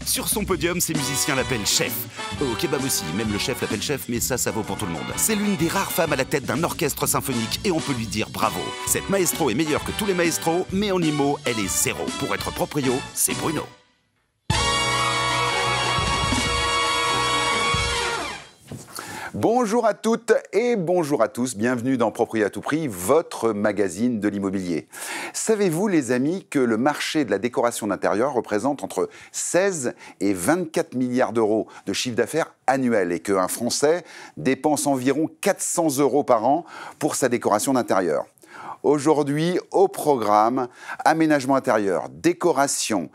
Sur son podium, ses musiciens l'appellent chef. Au kebab aussi, même le chef l'appelle chef, mais ça vaut pour tout le monde. C'est l'une des rares femmes à la tête d'un orchestre symphonique et on peut lui dire bravo. Cette maestro est meilleure que tous les maestros, mais en IMO, elle est zéro. Pour être proprio, c'est Bruno. Bonjour à toutes et bonjour à tous, bienvenue dans Proprio à tout prix, votre magazine de l'immobilier. Savez-vous les amis que le marché de la décoration d'intérieur représente entre 16 et 24 milliards d'euros de chiffre d'affaires annuel et qu'un Français dépense environ 400 € par an pour sa décoration d'intérieur? Aujourd'hui, au programme, aménagement intérieur, décoration,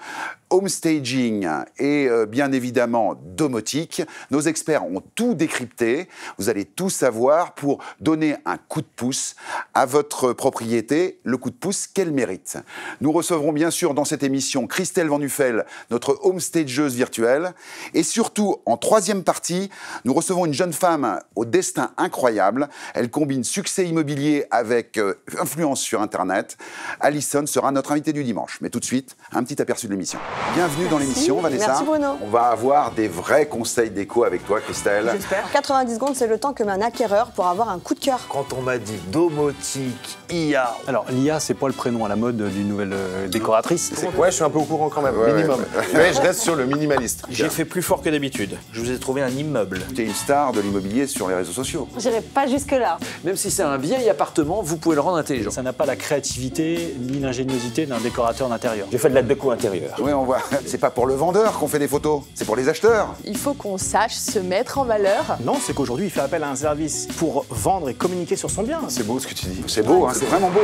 home staging et bien évidemment domotique. Nos experts ont tout décrypté. Vous allez tout savoir pour donner un coup de pouce à votre propriété, le coup de pouce qu'elle mérite. Nous recevrons bien sûr dans cette émission Christelle Van Nuffel, notre home stageuse virtuelle. Et surtout, en troisième partie, nous recevons une jeune femme au destin incroyable. Elle combine succès immobilier avec influence sur Internet. Alison sera notre invitée du dimanche. Mais tout de suite, un petit aperçu de l'émission. Bienvenue dans l'émission, Vanessa. Merci Bruno. On va avoir des vrais conseils déco avec toi, Christelle. J'espère. 90 secondes, c'est le temps que met un acquéreur pour avoir un coup de cœur. Quand on m'a dit domotique, IA... Alors, l'IA, c'est pas le prénom à la mode d'une nouvelle décoratrice. Ouais, je suis un peu au courant quand même, minimum. Mais je reste sur le minimaliste. J'ai fait plus fort que d'habitude. Je vous ai trouvé un immeuble. Tu es une star de l'immobilier sur les réseaux sociaux. J'irai pas jusque-là. Même si c'est un vieil appartement, vous pouvez le rendre intelligent. Ça n'a pas la créativité ni l'ingéniosité d'un décorateur d'intérieur. J'ai fait de la déco intérieure. Oui, on voit. C'est pas pour le vendeur qu'on fait des photos, c'est pour les acheteurs. Il faut qu'on sache se mettre en valeur. Non, c'est qu'aujourd'hui, il fait appel à un service pour vendre et communiquer sur son bien. C'est beau ce que tu dis. C'est beau, hein, c'est vraiment beau.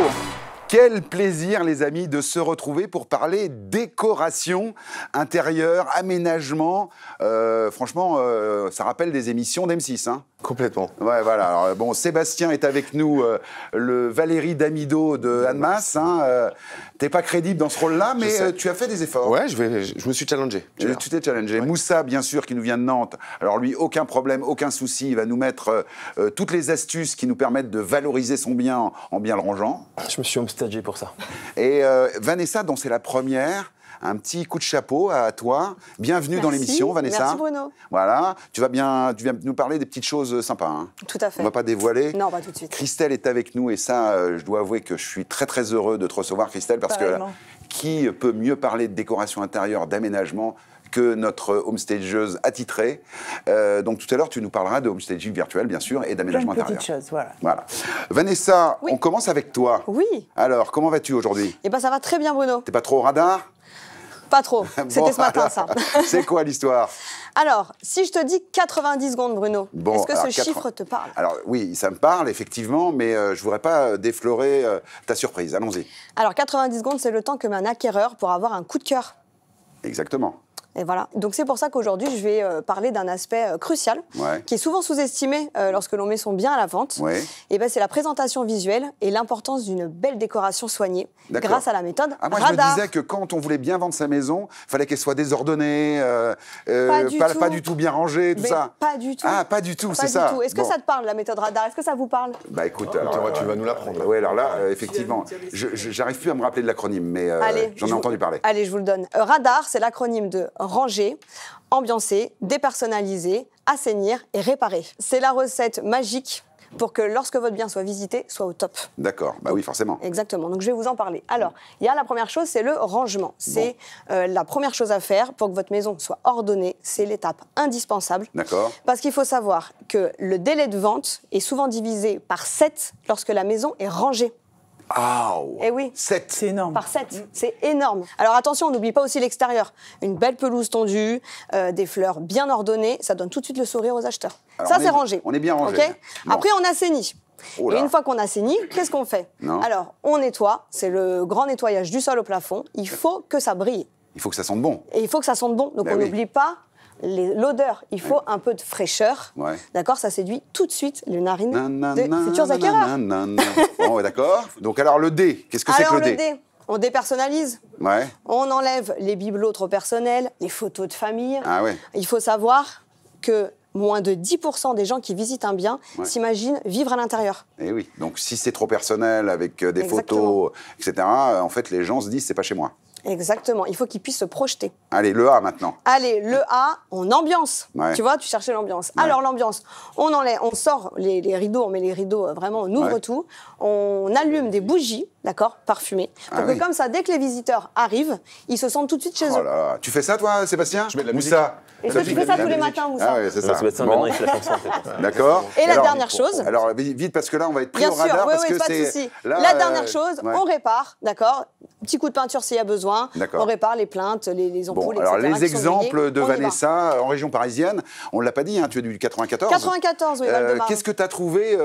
Quel plaisir, les amis, de se retrouver pour parler décoration intérieure, aménagement. Franchement, ça rappelle des émissions d'M6. Hein. Complètement. Ouais, voilà. Alors, bon, Sébastien est avec nous, le Valérie Damido de Annemasse. Hein. T'es pas crédible dans ce rôle-là, mais tu as fait des efforts. Ouais, je me suis challengé. Tu t'es challengé. Ouais. Moussa, bien sûr, qui nous vient de Nantes. Alors lui, aucun problème, aucun souci. Il va nous mettre toutes les astuces qui nous permettent de valoriser son bien en bien le rangeant. Je me suis homestagé pour ça. Et Vanessa, dont c'est la première, un petit coup de chapeau à toi. Bienvenue dans l'émission, Vanessa. Merci Bruno. Voilà, tu viens nous parler des petites choses sympas. Hein. Tout à fait. On ne va pas dévoiler. Non, pas tout de suite. Christelle est avec nous et ça, je dois avouer que je suis très très heureux de te recevoir, Christelle, parce que qui peut mieux parler de décoration intérieure, d'aménagement que notre homestageuse attitrée. Donc tout à l'heure, tu nous parleras de homestaging virtuel, bien sûr, et d'aménagement intérieur. Petite chose, voilà. Voilà. Vanessa, Oui. on commence avec toi. Oui. Alors, comment vas-tu aujourd'hui? Eh ben ça va très bien Bruno. T'es pas trop au radar? Pas trop. C'était Bon, ce matin alors, ça. C'est quoi l'histoire? Alors, si je te dis 90 secondes Bruno, Bon, est-ce que alors, ce chiffre te parle? Alors oui, ça me parle effectivement, mais je voudrais pas déflorer ta surprise. Allons-y. Alors 90 secondes, c'est le temps que met un acquéreur pour avoir un coup de cœur. Exactement. Et voilà. Donc c'est pour ça qu'aujourd'hui, je vais parler d'un aspect crucial, Ouais. qui est souvent sous-estimé lorsque l'on met son bien à la vente. Ouais. Et ben, c'est la présentation visuelle et l'importance d'une belle décoration soignée D'accord. grâce à la méthode Moi, Radar. je me disais que quand on voulait bien vendre sa maison, il fallait qu'elle soit désordonnée, pas du tout bien rangée, tout Mais ça. pas du tout. Ah, pas du tout, Pas c'est du ça. tout. Est-ce que Bon. ça te parle, la méthode Radar? Est-ce que ça vous parle? Bah écoute, tu vas nous l'apprendre. Oui, alors là, effectivement, j'arrive plus à me rappeler de l'acronyme, mais Allez, j'en ai entendu parler. Allez, je vous le donne. Radar, c'est l'acronyme de ranger, ambiancer, dépersonnaliser, assainir et réparer. C'est la recette magique pour que lorsque votre bien soit visité, soit au top. D'accord, bah oui, forcément. Exactement, donc je vais vous en parler. Alors, il y a la première chose, c'est le rangement. C'est la première chose à faire pour que votre maison soit ordonnée. C'est l'étape indispensable. D'accord. Parce qu'il faut savoir que le délai de vente est souvent divisé par 7 lorsque la maison est rangée. Ah, Eh oui. 7. C'est énorme. Par 7, c'est énorme. Alors attention, on n'oublie pas aussi l'extérieur. Une belle pelouse tondue, des fleurs bien ordonnées, ça donne tout de suite le sourire aux acheteurs. Alors, ça, on est- c'est rangé. on est bien rangé. Ok. Bon. Après, on assainit. Oh là. Et une fois qu'on assainit, qu'est-ce qu'on fait? Non. Alors, on nettoie, c'est le grand nettoyage du sol au plafond. Il faut que ça brille. Il faut que ça sente bon. Et il faut que ça sente bon. Donc Ben on oui. n'oublie pas l'odeur. Il faut un peu de fraîcheur. Ouais. D'accord, ça séduit tout de suite les narines Nanana, des futurs acquéreurs. nanana. Bon, ouais, d'accord. Donc alors le dé, qu'est-ce que c'est que Alors le le dé, on dépersonnalise. Ouais. On enlève les bibelots trop personnels, les photos de famille. Ah ouais. Il faut savoir que moins de 10% des gens qui visitent un bien Ouais. s'imaginent vivre à l'intérieur. Et oui. Donc si c'est trop personnel avec des Exactement. photos, etc. En fait, les gens se disent c'est pas chez moi. Exactement, il faut qu'il puisse se projeter. Allez, le A maintenant. Allez, le A, on ambiance. Ouais. Tu vois, tu cherchais l'ambiance. Ouais. Alors, l'ambiance, on sort les rideaux, on met les rideaux, vraiment, on ouvre tout. On allume des bougies, d'accord, parfumées. Pour que comme ça, dès que les visiteurs arrivent, ils se sentent tout de suite chez Oh eux. là là. Tu fais ça, toi, Sébastien? Je mets de la Moussa. Est-ce que tu fais ça tous les matins, Moussa? Ah ouais, c'est ça. Ça va être ça, Bon. maintenant il fait la chanson en fait. D'accord. Et la dernière chose. Alors, vite, parce que là, on va être pris Bien au sûr, radar. oui, parce que pas de c'est. souci. Là, La dernière chose, ouais. on répare, d'accord? Petit coup de peinture s'il y a besoin. D'accord. On répare les plaintes, les ampoules, Bon, etc. alors les qui sont exemples grillées, de on y va. Vanessa en région parisienne, on ne l'a pas dit, hein, tu es du 94. 94, oui, Val-de-Marne. Qu'est-ce que tu as trouvé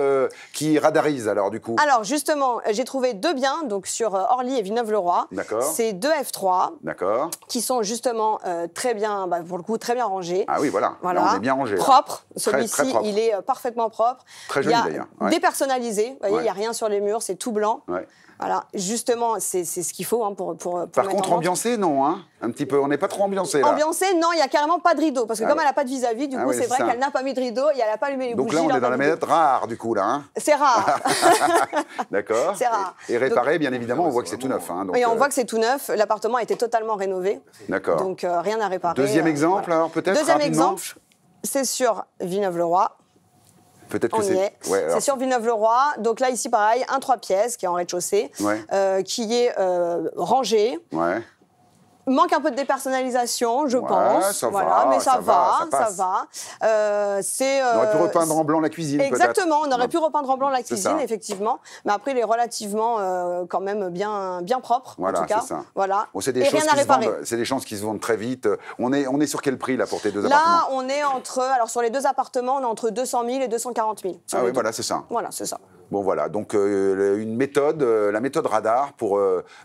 qui radarise alors du coup? Alors justement, j'ai trouvé 2 biens, donc sur Orly et Villeneuve-le-Roi. D'accord. C'est 2 F3 D'accord. qui sont justement très bien, pour le coup, très bien rangés. Ah oui, voilà. Là, on est bien rangé. là. Propre. Très, Celui-ci, très propre. il est parfaitement propre. Très Il joli y a d'ailleurs. Ouais. dépersonnalisé. Vous voyez, il Ouais. n'y a rien sur les murs, c'est tout blanc. Ouais. Voilà, justement, c'est ce qu'il faut pour Par mettre contre, en vente. ambiancé, non, hein? Un petit peu. On n'est pas trop ambiancé là. Ambiancé, non, il n'y a carrément pas de rideau. Parce que Ah comme ouais. elle n'a pas de vis-à-vis, du Ah coup, ouais, c'est c'est vrai ça. qu'elle n'a pas mis de rideau et elle n'a pas allumé les Donc bougies. là, on elle est a dans pas la de rideau. manette rare du coup là. Hein. C'est rare. D'accord. C'est rare. Et réparé, bien évidemment, on voit que c'est tout neuf. Hein, donc, Et on voit que c'est tout neuf. L'appartement a été totalement rénové. D'accord. Donc rien à réparer. Deuxième exemple, voilà. alors peut-être Deuxième rapidement. exemple, c'est sur Villeneuve-le-Roi. Peut-être que On y est. Ouais, alors, C'est sur Villeneuve-le-Roi. Donc là, ici, pareil, un 3 pièces qui est en rez-de-chaussée, Ouais. qui est rangé. Ouais. Manque un peu de dépersonnalisation, je Ouais, pense. ça voilà, va, mais ça va, ça ça passe. va. On aurait pu repeindre en blanc la cuisine. Exactement, on aurait peut-être. pu repeindre en blanc la C'est cuisine, ça. effectivement. Mais après, il est relativement quand même bien propre, Voilà, en tout cas. c'est ça. Voilà. Bon, c'est des Et choses rien à qui se réparer. vendent. C'est des choses qui se vendent très vite. On est sur quel prix là pour tes deux appartements? Là, on est alors sur les 2 appartements, on est entre 200 000 et 240 000. sur Ah les oui, deux. voilà, c'est ça. Voilà, c'est ça. Bon voilà, donc une méthode, la méthode radar pour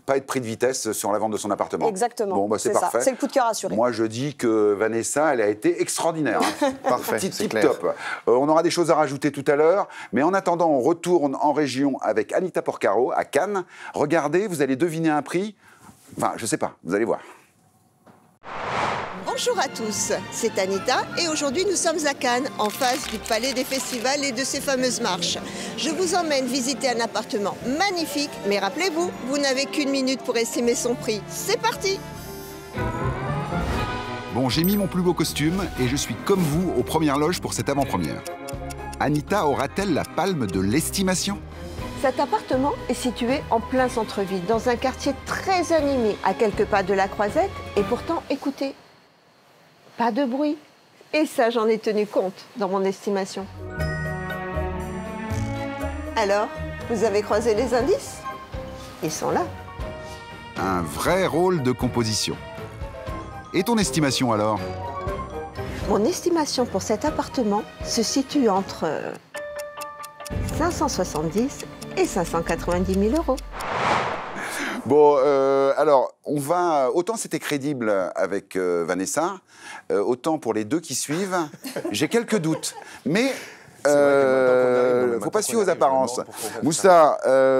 pas être pris de vitesse sur la vente de son appartement. Exactement. Bon bah c'est ça. parfait. C'est le coup de cœur assuré. Moi je dis que Vanessa, elle a été extraordinaire. Hein. Parfait, Tip, c'est tip clair. top. On aura des choses à rajouter tout à l'heure, mais en attendant, on retourne en région avec Anita Porcaro à Cannes. Regardez, vous allez deviner un prix. Enfin, je sais pas, vous allez voir. Bonjour à tous, c'est Anita et aujourd'hui nous sommes à Cannes, en face du Palais des Festivals et de ses fameuses marches. Je vous emmène visiter un appartement magnifique, mais rappelez-vous, vous n'avez qu'une minute pour estimer son prix. C'est parti! Bon, j'ai mis mon plus beau costume et je suis comme vous aux premières loges pour cette avant-première. Anita aura-t-elle la palme de l'estimation? Cet appartement est situé en plein centre-ville, dans un quartier très animé, à quelques pas de la Croisette, et pourtant, écoutez, pas de bruit. Et ça, j'en ai tenu compte dans mon estimation. Alors, vous avez croisé les indices? Ils sont là. Un vrai rôle de composition. Et ton estimation alors? Mon estimation pour cet appartement se situe entre 570 et 590 000 euros. Bon, alors, on va... Autant c'était crédible avec Vanessa, autant pour les deux qui suivent, j'ai quelques doutes. Mais... faut pas se fier aux apparences. Moussa,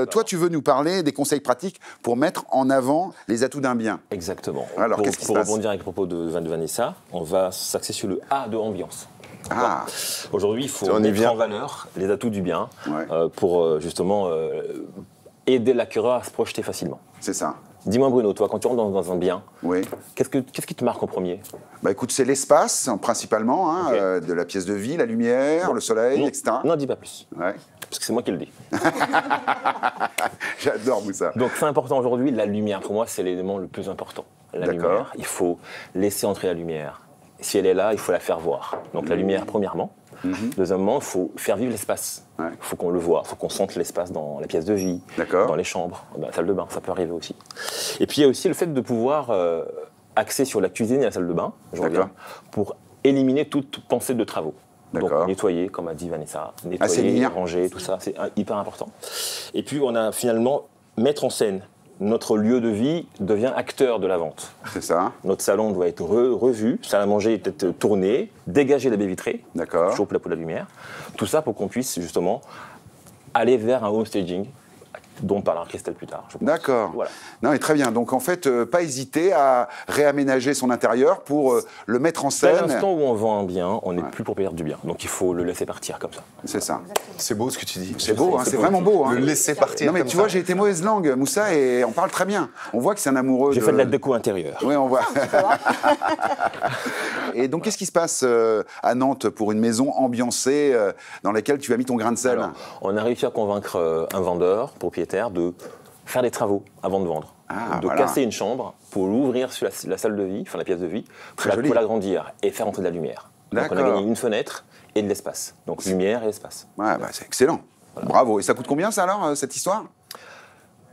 toi, tu veux nous parler des conseils pratiques pour mettre en avant les atouts d'un bien. Exactement. Alors, pour qu'est-ce qui se pour passe? rebondir avec le propos de Vanessa, on va s'axer sur le A de ambiance. Ah, Aujourd'hui, il faut On y mettre vient. en valeur les atouts du bien Ouais. pour justement aider l'acquéreur à se projeter facilement. c'est ça. Dis-moi Bruno, toi, quand tu rentres dans un bien, Oui. qu'est-ce qui te marque en premier? Bah écoute, c'est l'espace, principalement, hein, Ok. de la pièce de vie, la lumière, le soleil, Non, etc. n'en dis pas plus, Ouais. parce que c'est moi qui le dis. J'adore Moussa. Donc c'est important aujourd'hui, la lumière, pour moi, c'est l'élément le plus important. La D'accord. lumière, il faut laisser entrer la lumière. Si elle est là, il faut la faire voir. Donc la lumière, premièrement. Deuxièmement, il faut faire vivre l'espace. Il Ouais. faut qu'on le voit, il faut qu'on sente l'espace dans la pièce de vie, D'accord. dans les chambres, dans la salle de bain, ça peut arriver aussi. Et puis il y a aussi le fait de pouvoir axer sur la cuisine et la salle de bain, je D'accord. reviens, pour éliminer toute pensée de travaux. Donc D'accord. nettoyer, comme a dit Vanessa, nettoyer, Assainir. ranger, tout ça, c'est hyper important. Et puis on a finalement mettre en scène. Notre lieu de vie devient acteur de la vente. C'est ça. Notre salon doit être revu, salle à manger peut être tournée, dégager la baie vitrée, D'accord. chaud pour la lumière. Tout ça pour qu'on puisse justement aller vers un home staging dont parlera Christelle plus tard. D'accord. Voilà. Non, mais très bien. Donc en fait, pas hésiter à réaménager son intérieur pour le mettre en Dès scène. l'instant où on vend un bien, on n'est plus propriétaire du bien. Donc il faut le laisser partir comme ça. C'est ça. C'est beau ce que tu dis. C'est beau, hein, c'est vraiment beau. Hein. Le laisser partir. Non mais comme tu ça. vois, j'ai été mauvaise langue, Moussa, et on parle très bien. On voit que c'est un amoureux. J'ai fait de la déco intérieure. Oui, on voit. Et donc, qu'est-ce qui se passe à Nantes pour une maison ambiancée dans laquelle tu as mis ton grain de sel? Alors, on a réussi à convaincre un vendeur, propriétaire, de faire des travaux avant de vendre. Ah, de voilà. casser une chambre pour l'ouvrir sur la salle de vie, enfin la pièce de vie, Très joli. pour l'agrandir et faire entrer de la lumière. Donc on a D'accord. gagné une fenêtre et de l'espace. Donc lumière et espace. Ouais, bah, c'est excellent. Voilà. Bravo. Et ça coûte combien, ça, alors, cette histoire?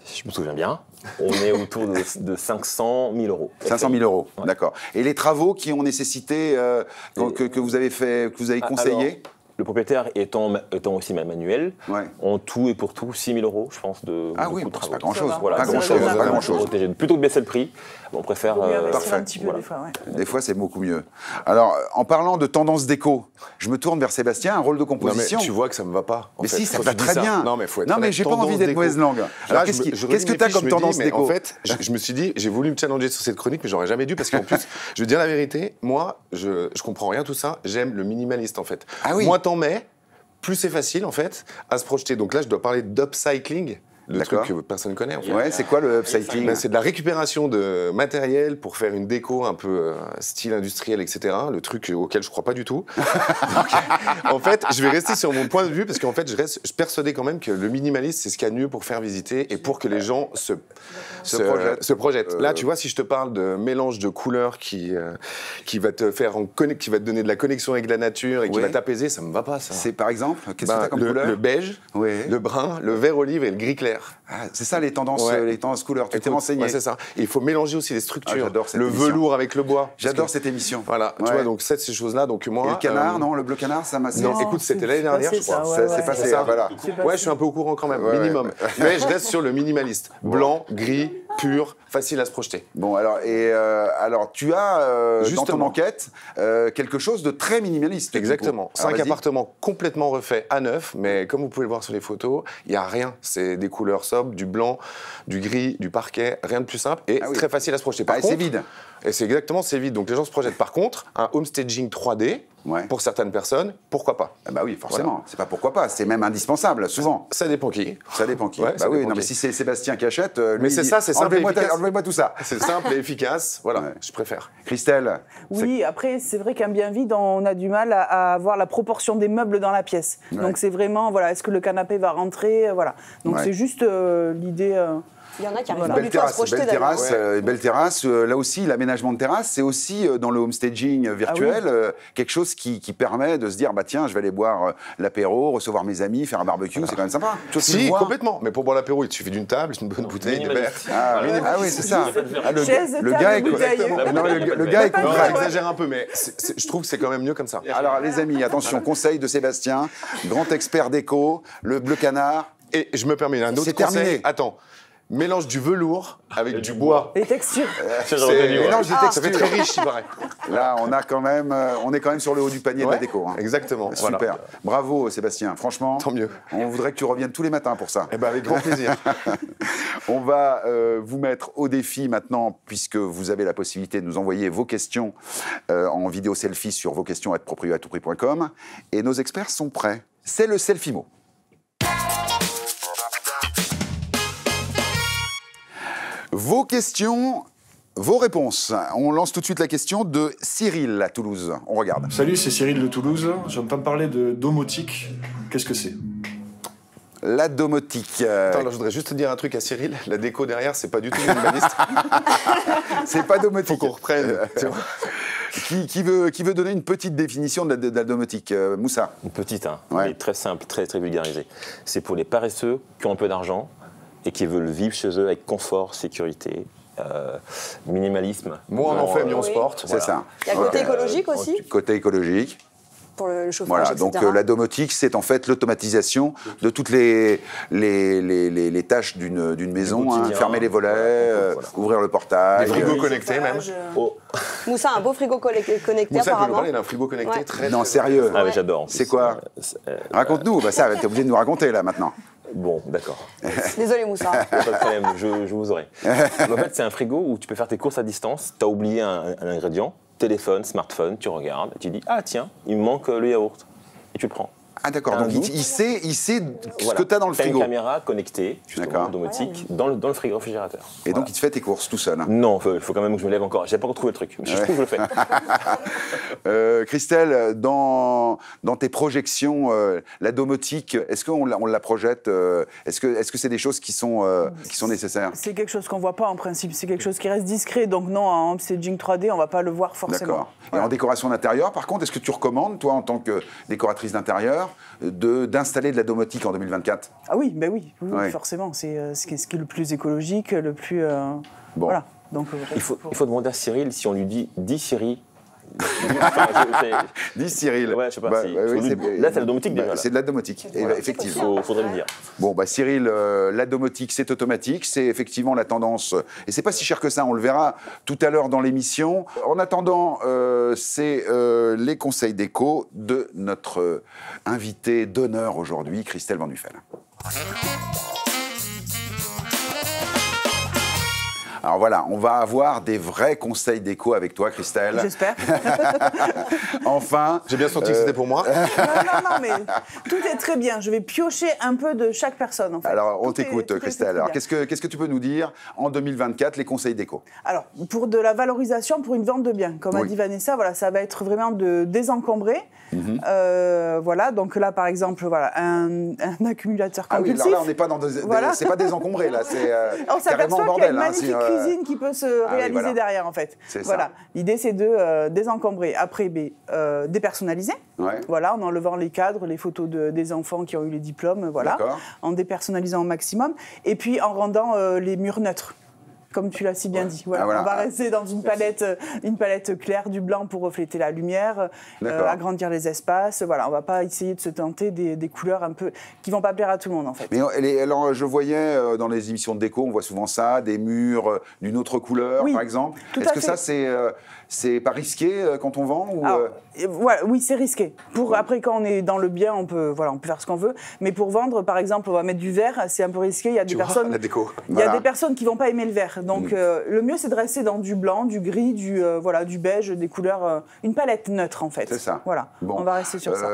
Si je me souviens bien, on est autour de 500 000 euros. 500 000 euros, Ouais. d'accord. Et les travaux qui ont nécessité, que vous avez fait, que vous avez conseillé? Alors, le propriétaire étant aussi manuel, Ouais. en tout et pour tout, 6 000 euros, je pense, de Ah coût oui, de bon, c'est travaux. pas grand-chose. Voilà, Pas c'est grand-chose, raisonnable pas pour grand-chose. protéger. Plutôt que baisser le prix, on préfère... Vaut mieux investir parfait. un petit peu Voilà. des fois, ouais. Des fois, c'est beaucoup mieux. Alors, en parlant de tendance déco, je me tourne vers Sébastien, un rôle de Non, composition. mais tu vois que ça me va pas. en Mais fait, si, ça quand va tu dis très ça. bien. Non, mais faut être Non, mais honnête, j'ai pas tendance envie d'être déco. mauvaise langue. Là, Alors, qu'est-ce que tu as comme tendance mais déco? En fait, je me suis dit, j'ai voulu me challenger sur cette chronique, mais j'aurais jamais dû parce qu'en plus, je veux dire la vérité, moi, je comprends rien tout ça. J'aime le minimaliste en fait. Ah oui. Moins t'en mets, plus c'est facile en fait à se projeter. Donc là, je dois parler d'upcycling. Le D'accord. truc que personne ne connaît en fait. Ouais, c'est quoi le upcycling? Ben, c'est de la récupération de matériel pour faire une déco un peu style industriel, etc. Le truc auquel je crois pas du tout. Donc, en fait, je vais rester sur mon point de vue parce qu'en fait, je suis persuadé quand même que le minimalisme, c'est ce qu'il y a de mieux pour faire visiter et pour que les gens se projettent. Là, tu vois, si je te parle de mélange de couleurs qui va te faire qui va te donner de la connexion avec la nature et qui Oui. va t'apaiser, ça me va pas, ça. C'est par exemple, qu'est-ce que Ben, tu as comme le, couleur? le beige, Oui. le brun, le vert olive et le gris clair. Ah, c'est ça les tendances, Ouais. les tendances couleurs. Tu t'es Écoute, renseigné? ouais, c'est ça. Et il faut mélanger aussi les Ah, structures. j'adore cette le émission. velours avec le bois. J'adore Parce cette émission. que- Voilà, Ouais. tu vois, donc ces choses-là. Donc moi, Et le canard, non? Le bleu canard, ça m'a... Non, écoute, c'était l'année dernière, je crois. C'est passé, ça. voilà. Ouais, je suis un peu au courant quand même, Ouais, minimum. ouais. Mais je reste sur le minimaliste. Blanc, gris, pur, facile à se projeter. Bon, alors, alors tu as dans ton Justement. enquête quelque chose de très minimaliste. du coup. Exactement. Alors, 5 vas-y. appartements complètement refaits à neuf, mais comme vous pouvez le voir sur les photos, il n'y a rien. C'est des couleurs sobres, du blanc, du gris, du parquet, rien de plus simple et Ah oui. très facile à se projeter. Par Ah, et c'est contre- vide. Et c'est exactement, c'est vide. Donc les gens se projettent. Par contre, un homestaging 3D, Ouais. pour certaines personnes, pourquoi pas? Ah bah oui, forcément. C'est pas pourquoi pas, c'est même indispensable, souvent. Ça dépend qui. Ça dépend qui. Ouais, bah ça oui, dépend non, mais qui. si c'est Sébastien qui achète, lui, Mais c'est il dit, ça, c'est simple et enlevez-moi efficace. enlevez-moi tout ça. C'est simple et efficace. Voilà, Ouais. je préfère. Christelle, Oui, après, c'est vrai qu'un bien vide, on a du mal à avoir la proportion des meubles dans la pièce. Ouais. Donc, c'est vraiment, voilà, est-ce que le canapé va rentrer voilà. Donc, Ouais. c'est juste l'idée. Il y en a qui arrivent Voilà. pas belle du tout à se terrasse, projeter belle d'ailleurs. terrasse, belle terrasse. Là aussi, l'aménagement de terrasse, c'est aussi dans le homestaging virtuel quelque chose qui permet de se dire, bah tiens, je vais aller boire l'apéro, recevoir mes amis, faire un barbecue, c'est quand même sympa. Toi, tu le Si, vois. complètement. Mais pour boire l'apéro, il te suffit d'une table, une bonne bouteille, des verres. Minimaliste. Ah, ah oui, c'est ça. Ah, le Chaise, le table, gars est bouteille. non, le gars est Non, concret. j'exagère un peu, mais je trouve que c'est quand même mieux comme ça. Alors les amis, attention, conseil de Sébastien, grand expert déco, le bleu canard. Et je me permets un autre C'est conseil. terminé. Attends. Mélange du velours avec du bois. Les textures. Ça, j'ai retenu, ouais. mélange des Ça fait textures. très riche, il paraît. Là, on est quand même sur le haut du panier de la Ouais, déco. hein. exactement, Super. voilà. Bravo Sébastien, franchement. Tant mieux. On voudrait que tu reviennes tous les matins pour ça. Eh ben, avec grand plaisir. On va vous mettre au défi maintenant, puisque vous avez la possibilité de nous envoyer vos questions en vidéo selfie sur vosquestions@proprioatoutprix.com. Et nos experts sont prêts. C'est le selfie-mot. Vos questions, vos réponses. On lance tout de suite la question de Cyril à Toulouse. On regarde. Salut, c'est Cyril de Toulouse. J'entends parler de domotique. Qu'est-ce que c'est? La domotique. Attends, alors, je voudrais juste te dire un truc à Cyril. La déco derrière, c'est pas du tout minimaliste. C'est pas domotique. Faut qu'on reprenne. tu vois. Qui veut donner une petite définition de la domotique Moussa. Une petite, hein, Ouais. mais très simple, très, très vulgarisée. C'est pour les paresseux qui ont un peu d'argent et qui veulent vivre chez eux avec confort, sécurité, minimalisme. Moins on en fait, mieux on se porte. C'est ça. Il y a le côté écologique aussi. Côté écologique. pour le chauffage, Voilà, etc. donc la domotique, c'est en fait l'automatisation de toutes les tâches d'une maison, hein, fermer les volets, ouvrir le portail. Des frigos connectés même. Oh. Moussa a un beau frigo connecté Moussa, apparemment. il a un frigo connecté très... Non, sérieux. Ah, mais j'adore. C'est quoi? Raconte-nous, bah ça, t'es obligé de nous raconter là maintenant. Bon, d'accord. Désolé Moussa. Pas de problème, je vous aurai. En fait, c'est un frigo où tu peux faire tes courses à distance. Tu as oublié un ingrédient, téléphone, smartphone, tu regardes, et tu dis ah tiens, il me manque le yaourt. Et tu le prends. Ah d'accord, donc il sait ce Voilà. que tu as dans le T'as frigo. une caméra connectée, justement, domotique, dans le frigo réfrigérateur. Et donc il te fait tes courses tout seul. Hein. Non, il faut quand même que je me lève encore. J'ai pas encore trouvé le truc. Je trouve que je le fais. Christelle, dans tes projections, la domotique, est-ce qu'on la projette Est-ce que c'est des choses qui sont nécessaires? C'est quelque chose qu'on ne voit pas en principe, c'est quelque chose qui reste discret, donc non, en staging 3D, on ne va pas le voir forcément. D'accord. Voilà. Et en décoration d'intérieur, par contre, est-ce que tu recommandes, toi, en tant que décoratrice d'intérieur, d'installer de la domotique en 2024? Ah oui, ben oui, Ouais. forcément, c'est ce qui est le plus écologique, le plus... Bon. Voilà. Donc, Il faut demander à Cyril si on lui dit « dis Siri ». Dis Cyril. Ouais, je sais pas. Bah, si, oui, là, c'est la domotique déjà. C'est de la domotique, effectivement. Il faudrait le dire. Bon, bah Cyril, la domotique, c'est automatique, c'est effectivement la tendance. Et c'est pas si cher que ça, on le verra tout à l'heure dans l'émission. En attendant, c'est les conseils déco de notre invitée d'honneur aujourd'hui, Christelle Van Duffel. Alors voilà, on va avoir des vrais conseils déco avec toi, Christelle. J'espère. Enfin. J'ai bien senti que c'était pour moi. Non, mais tout est très bien. Je vais piocher un peu de chaque personne, en fait. Alors, on Tout est- t'écoute, tout est Christelle. très Alors, bien. qu'est-ce que tu peux nous dire en 2024, les conseils déco? Alors, pour de la valorisation, pour une vente de biens, comme a Oui. dit Vanessa, voilà, ça va être vraiment de désencombrer. Voilà, donc là, par exemple, voilà, un accumulateur Ah oui, compulsif. alors là, on n'est pas dans Voilà. c'est pas désencombré, là, c'est On carrément s'aperçoit qu'il y a bordel. une hein, magnifique c'est, cuisine qui peut se oui, réaliser voilà. derrière, en fait. C'est ça. Voilà. L'idée, c'est de désencombrer. Après, dépersonnaliser. Ouais. Voilà, en enlevant les cadres, les photos des enfants qui ont eu les diplômes, voilà. D'accord. En dépersonnalisant au maximum. Et puis, en rendant les murs neutres. Comme tu l'as si bien dit. Voilà. Ah, voilà. On va rester dans une palette claire, du blanc pour refléter la lumière, D'accord. agrandir les espaces. Voilà, on ne va pas essayer de se tenter des couleurs un peu qui ne vont pas plaire à tout le monde, en fait. Mais alors, je voyais dans les émissions de déco, on voit souvent ça, des murs d'une autre couleur, Oui, par exemple. tout Est-ce à que fait. ça, c'est pas risqué quand on vend ou, Alors, voilà, oui, c'est risqué. Après, quand on est dans le bien, on peut faire ce qu'on veut. Mais pour vendre, par exemple, on va mettre du vert, c'est un peu risqué. Il y a des Tu vois, personnes, la déco. il y a des personnes qui vont pas aimer le vert. Donc, le mieux, c'est de rester dans du blanc, du gris, du beige, des couleurs, une palette neutre, en fait. C'est ça. Voilà, Bon. on va rester sur ça.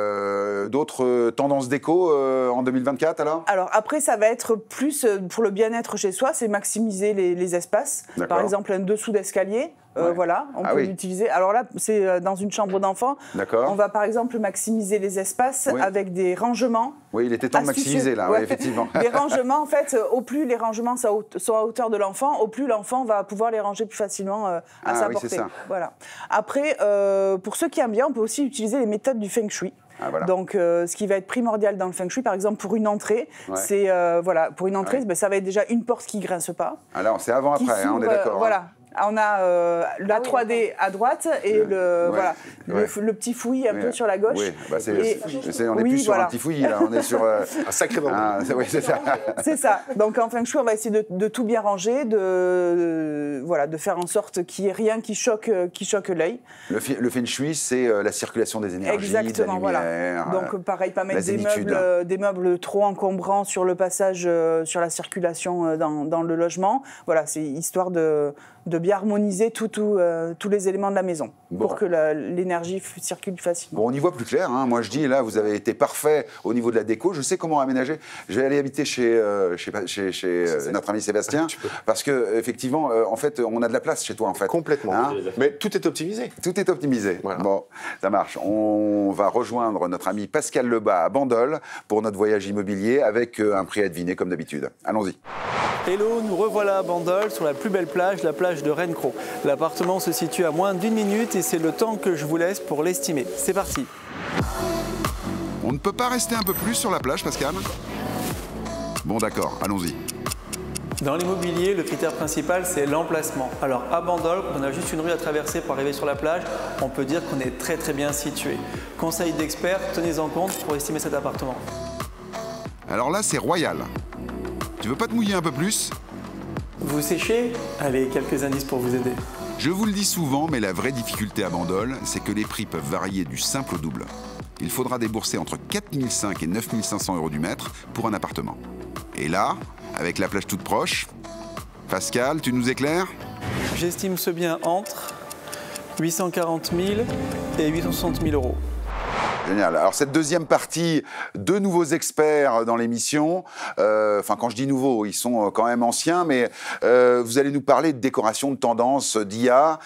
D'autres tendances déco en 2024, alors? Alors après, ça va être plus pour le bien-être chez soi, c'est maximiser les espaces. D'accord. Par exemple, un dessous d'escalier, Ouais. voilà, on Ah peut oui. l'utiliser. Alors là, c'est dans une chambre d'enfant. D'accord. On va par exemple maximiser les espaces Oui. avec des rangements. Oui, il était temps de astucieux. maximiser, là, Ouais. oui, effectivement. Les rangements, en fait, au plus les rangements sont à hauteur de l'enfant, au plus l'enfant va pouvoir les ranger plus facilement à Ah sa oui, c'est portée. ça. Voilà. Après, pour ceux qui aiment bien, on peut aussi utiliser les méthodes du Feng Shui. Ah, voilà. Donc, ce qui va être primordial dans le Feng Shui, par exemple, pour une entrée, Ouais. c'est pour une entrée, Ouais. ça va être déjà une porte qui grince pas. Alors, c'est avant-après, qui on est s'ouvre, d'accord. hein. Voilà. On a la 3D à droite et Ouais. le petit fouillis un peu Oui. sur la gauche. Oui, bah, Et- on est oui, plus sur voilà. un petit fouillis, là. On est sur Un sacré bordel. oui, c'est ça. C'est ça. Donc en Feng Shui, on va essayer de tout bien ranger, de faire en sorte qu'il n'y ait rien qui choque l'œil. Le Feng Shui, c'est la circulation des énergies, Exactement, de la voilà. lumière. Donc pareil, pas mettre zénitude. des meubles trop encombrants sur le passage, sur la circulation dans le logement. Voilà, c'est histoire de bien harmoniser tous les éléments de la maison Bon. pour que l'énergie circule facilement. Bon, on y voit plus clair. Hein. Moi, je dis, là, vous avez été parfait au niveau de la déco. Je sais comment aménager. Je vais aller habiter chez notre ami Sébastien, parce que effectivement, en fait, on a de la place chez toi, en fait. Complètement. Hein? Mais tout est optimisé. Tout est optimisé. Voilà. Bon, ça marche. On va rejoindre notre ami Pascal Lebas à Bandol pour notre voyage immobilier avec un prix à deviner, comme d'habitude. Allons-y. Hello, nous revoilà à Bandol, sur la plus belle plage, la plage de Rennes-Cros. L'appartement se situe à moins d'1 minute et c'est le temps que je vous laisse pour l'estimer. C'est parti. On ne peut pas rester un peu plus sur la plage, Pascal? Bon, d'accord, allons-y. Dans l'immobilier, le critère principal, c'est l'emplacement. Alors à Bandol, on a juste une rue à traverser pour arriver sur la plage, on peut dire qu'on est très très bien situé. Conseil d'experts, tenez-en compte pour estimer cet appartement. Alors là, c'est royal. Tu veux pas te mouiller un peu plus? Vous séchez? Allez, quelques indices pour vous aider. Je vous le dis souvent, mais la vraie difficulté à Bandol, c'est que les prix peuvent varier du simple au double. Il faudra débourser entre 4 500 et 9 500 € du mètre pour un appartement. Et là, avec la plage toute proche, Pascal, tu nous éclaires? J'estime ce bien entre 840 000 et 860 000 €. Génial. Alors cette deuxième partie, deux nouveaux experts dans l'émission. Enfin, quand je dis nouveaux, ils sont quand même anciens, mais vous allez nous parler de décoration, de tendance, d'IA.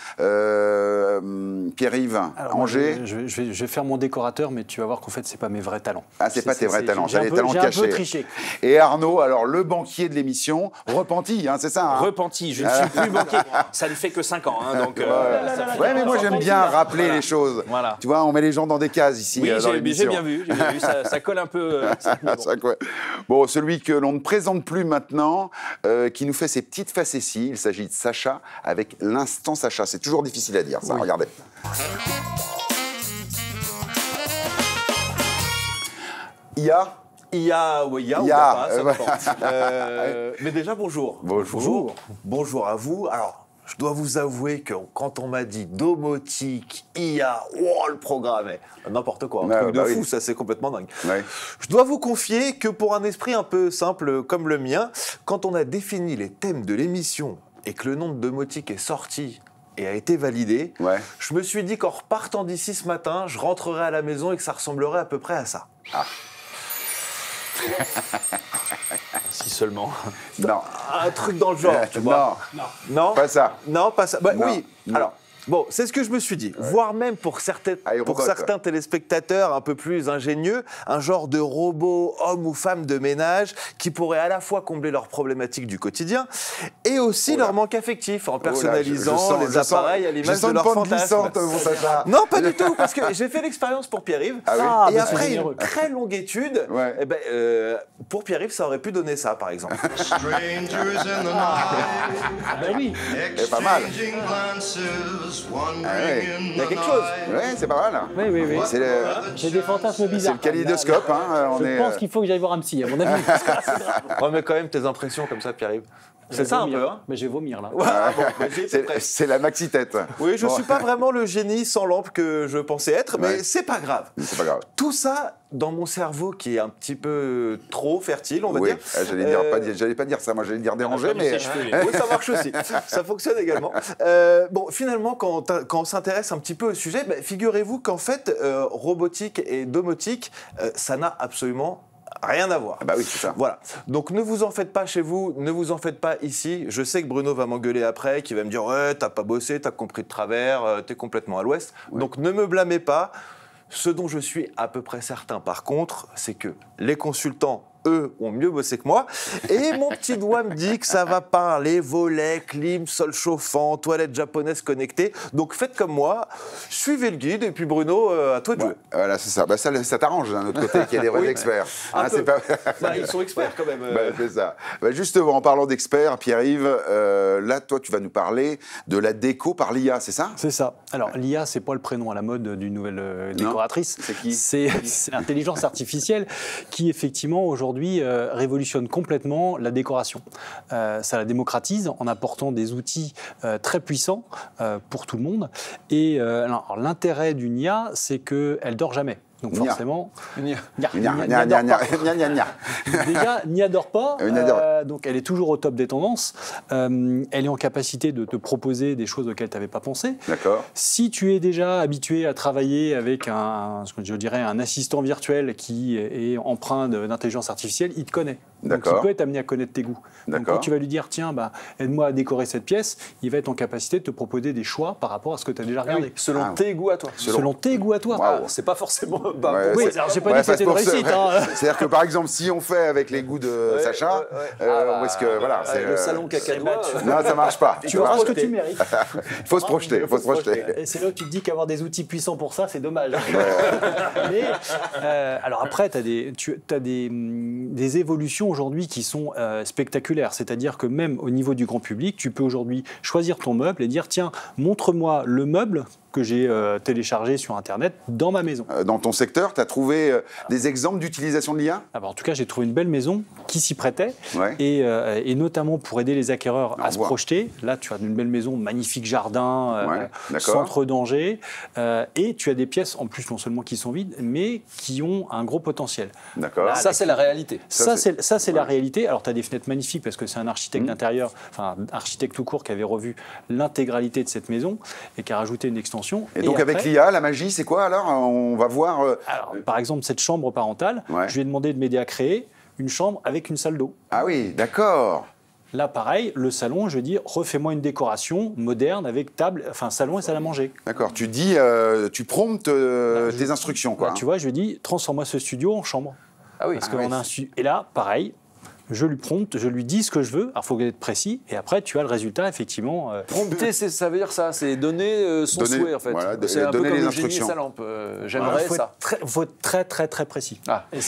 Pierre-Yves, Angers. Je vais faire mon décorateur, mais tu vas voir qu'en fait, c'est pas mes vrais talents. Ah, c'est pas tes vrais talents, c'est les talents j'ai cachés. un peu triché. Et Arnaud, alors le banquier de l'émission, repenti, hein, c'est ça hein? Repenti, je ne suis plus banquier. Ça ne fait que 5 ans. Hein, donc, ouais, mais moi j'aime bien rappeler les choses. Voilà. Tu vois, on met les gens dans des cases ici. Oui, dans l'émission. j'ai bien vu, ça colle un peu. Bon, celui que l'on ne présente plus maintenant, qui nous fait ses petites facéties, il s'agit de Sacha avec l'instant Sacha. C'est toujours difficile à dire, ça, regardez. IA. IA, oui, IA ou pas, ça dépend. Mais déjà, bonjour. Bonjour. Bonjour à vous. Alors, je dois vous avouer que quand on m'a dit domotique, IA, oh, le programme est n'importe quoi, un truc de fou, ça c'est complètement dingue. Ouais. Je dois vous confier que pour un esprit un peu simple comme le mien, quand on a défini les thèmes de l'émission et que le nom de domotique est sorti et a été validé, je me suis dit qu'en repartant d'ici ce matin, je rentrerai à la maison et que ça ressemblerait à peu près à ça. Ah. Si seulement. Non. Un truc dans le genre, tu vois. Non. Pas ça. Non, pas ça. Bah, non. Oui. Non. Alors, bon, c'est ce que je me suis dit. Voire même pour certains téléspectateurs un peu plus ingénieux, un genre de robot homme ou femme de ménage qui pourrait à la fois combler leurs problématiques du quotidien et aussi leur manque affectif en personnalisant les appareils à l'image de leur fantasme. Non, pas du tout, parce que j'ai fait l'expérience pour Pierre-Yves. Et après une très longue étude, eh ben, pour Pierre-Yves, ça aurait pu donner ça, par exemple. Oui. C'est pas mal. Il y a quelque chose. Oui, c'est pas mal. Oui. J'ai des fantasmes bizarres. C'est le kaléidoscope. Je pense qu'il faut que j'aille voir un psy, à mon avis. On met quand même tes impressions comme ça, Pierre-Yves. C'est ça un peu, hein? Mais je vais vomir, là. C'est la maxi-tête. Oui, je ne suis pas vraiment le génie sans lampe que je pensais être, mais c'est pas grave. C'est pas grave. Tout ça, dans mon cerveau qui est un petit peu trop fertile, on va dire. J'allais pas dire ça, moi j'allais dire dérangé, mais... Oui, ça marche aussi. Ça fonctionne également. Bon, finalement, quand on s'intéresse un petit peu au sujet, figurez-vous qu'en fait, robotique et domotique, ça n'a absolument rien à voir. Bah oui, c'est ça. Voilà. Donc ne vous en faites pas chez vous, ne vous en faites pas ici. Je sais que Bruno va m'engueuler après, qui va me dire ouais, t'as pas bossé, t'as compris de travers, t'es complètement à l'ouest. Ouais. Donc ne me blâmez pas. Ce dont je suis à peu près certain, par contre, c'est que les consultants, eux, ont mieux bossé que moi. Et mon petit doigt me dit que ça va parler volets, clim, sol chauffant, toilettes japonaises connectées. Donc faites comme moi, suivez le guide et puis Bruno, à toi de jouer. Voilà, c'est ça. Ça t'arrange d'un autre côté qu'il y a des vrais experts. Ils sont experts quand même. C'est ça. Justement, en parlant d'experts, Pierre-Yves, là, toi, tu vas nous parler de la déco par l'IA, c'est ça? C'est ça. Alors, l'IA, c'est pas le prénom à la mode d'une nouvelle décoratrice. C'est qui? C'est l'intelligence artificielle qui, effectivement, aujourd'hui, révolutionne complètement la décoration. Ça la démocratise en apportant des outils très puissants pour tout le monde. Et l'intérêt d'une IA, c'est qu'elle dort jamais. Donc forcément, déjà, Nia dort pas, donc elle est toujours au top des tendances. Elle est en capacité de te proposer des choses auxquelles tu n'avais pas pensé. D'accord. Si tu es déjà habitué à travailler avec un assistant virtuel qui est empreint d'intelligence artificielle, il te connaît. Donc il peut être amené à connaître tes goûts. Donc quand tu vas lui dire, tiens, aide-moi à décorer cette pièce, il va être en capacité de te proposer des choix par rapport à ce que tu as déjà regardé. Selon tes goûts à toi. Selon tes goûts à toi. Wow. C'est pas forcément Oui, alors j'ai pas dit que c'était une réussite. C'est-à-dire que par exemple, si on fait avec les goûts de Sacha, où est-ce que voilà, c'est le salon cacadois. Non, ça marche pas. Tu auras ce que tu mérites. Il faut se projeter, il faut se projeter. Et c'est là où tu te dis qu'avoir des outils puissants pour ça, c'est dommage. Mais alors après, tu as des évolutions aujourd'hui qui sont spectaculaires. C'est-à-dire que même au niveau du grand public, tu peux aujourd'hui choisir ton meuble et dire tiens, montre-moi le meuble que j'ai téléchargé sur Internet dans ma maison. Dans ton secteur, tu as trouvé des exemples d'utilisation de l'IA ? En tout cas, j'ai trouvé une belle maison qui s'y prêtait, et notamment pour aider les acquéreurs à se projeter. Là, tu as une belle maison, magnifique jardin, centre d'Angers, et tu as des pièces en plus non seulement qui sont vides, mais qui ont un gros potentiel. D'accord. Ça, c'est la réalité. Ça, c'est la réalité. Alors, tu as des fenêtres magnifiques parce que c'est un architecte d'intérieur, enfin, un architecte tout court qui avait revu l'intégralité de cette maison et qui a rajouté une extension. Et donc, après, avec l'IA, la magie, c'est quoi alors ? On va voir. Alors, par exemple, cette chambre parentale, je lui ai demandé de m'aider à créer une chambre avec une salle d'eau. Ah oui, d'accord. Là, pareil, le salon, je dis, refais-moi une décoration moderne avec table, enfin salon et salle à manger. D'accord. Tu dis, tu promptes tes instructions, quoi. Tu vois, je lui dis, transforme-moi ce studio en chambre. Ah oui. Parce qu'on a et là, pareil. Je lui prompte, je lui dis ce que je veux. Alors, il faut être précis. Et après, tu as le résultat, effectivement. Prompter, ça veut dire ça. C'est donner son souhait, en fait. Voilà, c'est un peu comme les le instructions. génie et sa lampe. J'aimerais ça. Il faut être très, très, très précis.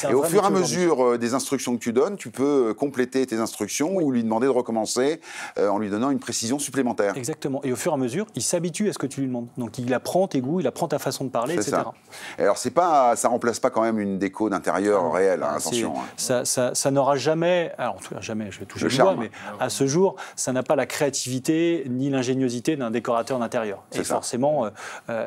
Et au fur et à mesure des instructions que tu donnes, tu peux compléter tes instructions ou lui demander de recommencer en lui donnant une précision supplémentaire. Exactement. Et au fur et à mesure, il s'habitue à ce que tu lui demandes. Donc, il apprend tes goûts, il apprend ta façon de parler, etc. Ça. Et alors, ça remplace pas quand même une déco d'intérieur réelle, attention. Ça n'aura jamais... Alors, en tout cas, jamais, je vais toucher le doigt, mais à ce jour, ça n'a pas la créativité ni l'ingéniosité d'un décorateur d'intérieur. Et forcément,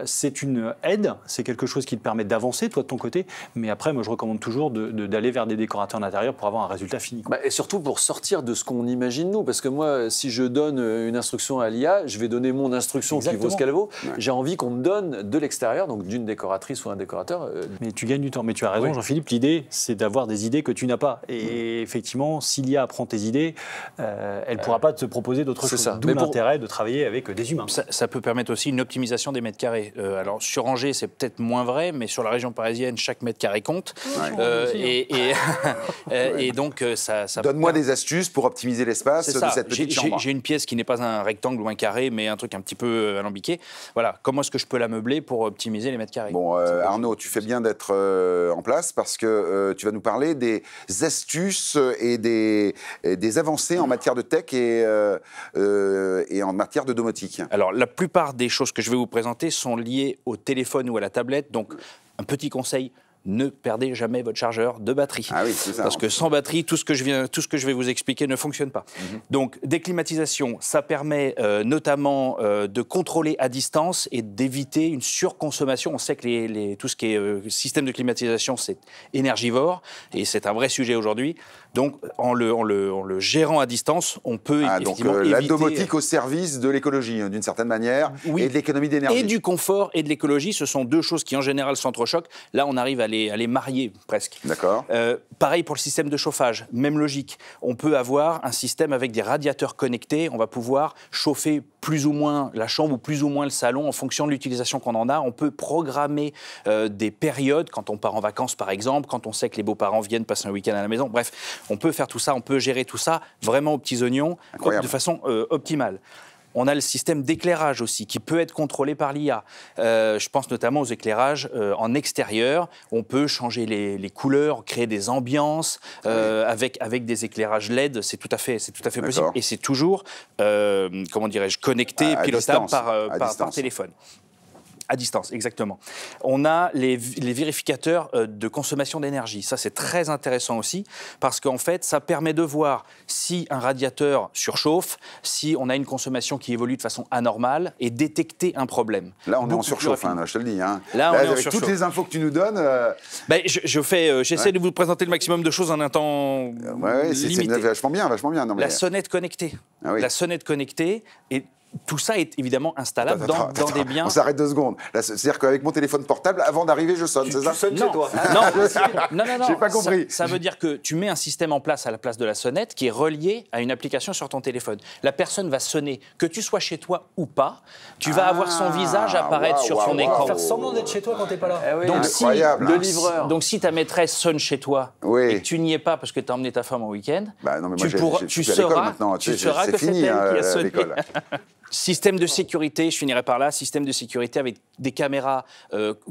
c'est une aide, c'est quelque chose qui te permet d'avancer, toi, de ton côté, mais après, moi, je recommande toujours d'aller vers des décorateurs d'intérieur pour avoir un résultat fini. Et surtout pour sortir de ce qu'on imagine, nous, parce que moi, si je donne une instruction à l'IA, je vais donner mon instruction qui vaut ce qu'elle vaut. J'ai envie qu'on me donne de l'extérieur, donc d'une décoratrice ou un décorateur. Mais tu gagnes du temps. Mais tu as raison, Jean-Philippe, l'idée, c'est d'avoir des idées que tu n'as pas. Et effectivement, si l'IA apprend tes idées, elle ne pourra pas te proposer d'autres choses. D'où l'intérêt de travailler avec des humains. Ça peut permettre aussi une optimisation des mètres carrés. Alors sur Angers, c'est peut-être moins vrai, mais sur la région parisienne, chaque mètre carré compte. Et donc ça donne-moi des astuces pour optimiser l'espace de cette petite chambre. J'ai une pièce qui n'est pas un rectangle ou un carré, mais un truc un petit peu alambiqué. Voilà, comment est-ce que je peux la meubler pour optimiser les mètres carrés ? Bon, Arnaud, tu fais bien d'être en place parce que tu vas nous parler des astuces et des avancées en matière de tech et en matière de domotique. Alors, la plupart des choses que je vais vous présenter sont liées au téléphone ou à la tablette. Donc, un petit conseil, ne perdez jamais votre chargeur de batterie. Ah oui, c'est ça. Parce que sans batterie, tout ce que je vais vous expliquer ne fonctionne pas. Donc, déclimatisation, ça permet notamment de contrôler à distance et d'éviter une surconsommation. On sait que tout ce qui est système de climatisation, c'est énergivore et c'est un vrai sujet aujourd'hui. Donc, en le gérant à distance, on peut effectivement éviter... la domotique au service de l'écologie, d'une certaine manière, et de l'économie d'énergie. Et du confort et de l'écologie, ce sont deux choses qui, en général, s'entrechoquent. Là, on arrive à les marier, presque. D'accord. Pareil pour le système de chauffage, même logique. On peut avoir un système avec des radiateurs connectés. On va pouvoir chauffer plus ou moins la chambre ou plus ou moins le salon en fonction de l'utilisation qu'on en a. On peut programmer des périodes, quand on part en vacances, par exemple, quand on sait que les beaux-parents viennent passer un week-end à la maison. Bref, on peut faire tout ça, on peut gérer tout ça vraiment aux petits oignons, de façon optimale. On a le système d'éclairage aussi, qui peut être contrôlé par l'IA. Je pense notamment aux éclairages en extérieur. On peut changer les couleurs, créer des ambiances avec des éclairages LED. C'est tout à fait possible. Et c'est toujours, connecté, pilotable par téléphone. À distance, exactement. On a les vérificateurs de consommation d'énergie. Ça, c'est très intéressant aussi, parce qu'en fait, ça permet de voir si un radiateur surchauffe, si on a une consommation qui évolue de façon anormale, et détecter un problème. Là, on est en surchauffe, je te le dis. Là, on est en avec surchauffe. Toutes les infos que tu nous donnes... j'essaie de vous présenter le maximum de choses en un temps limité. C'est vachement bien. Non, mais... La sonnette connectée. Ah oui. La sonnette connectée est tout ça est évidemment installable dans des biens. On s'arrête 2 secondes. C'est-à-dire qu'avec mon téléphone portable, avant d'arriver, je sonne, c'est ça? Tu sonnes chez toi. Non. J'ai pas compris. Ça veut dire que tu mets un système en place à la place de la sonnette qui est relié à une application sur ton téléphone. La personne va sonner, que tu sois chez toi ou pas, tu vas avoir son visage apparaître sur son écran. Faire semblant d'être chez toi quand t'es pas là. Donc si ta maîtresse sonne chez toi et que tu n'y es pas parce que tu as emmené ta femme au week-end, tu sauras que c'est elle qui a sonné. Système de sécurité, je finirai par là, système de sécurité avec des caméras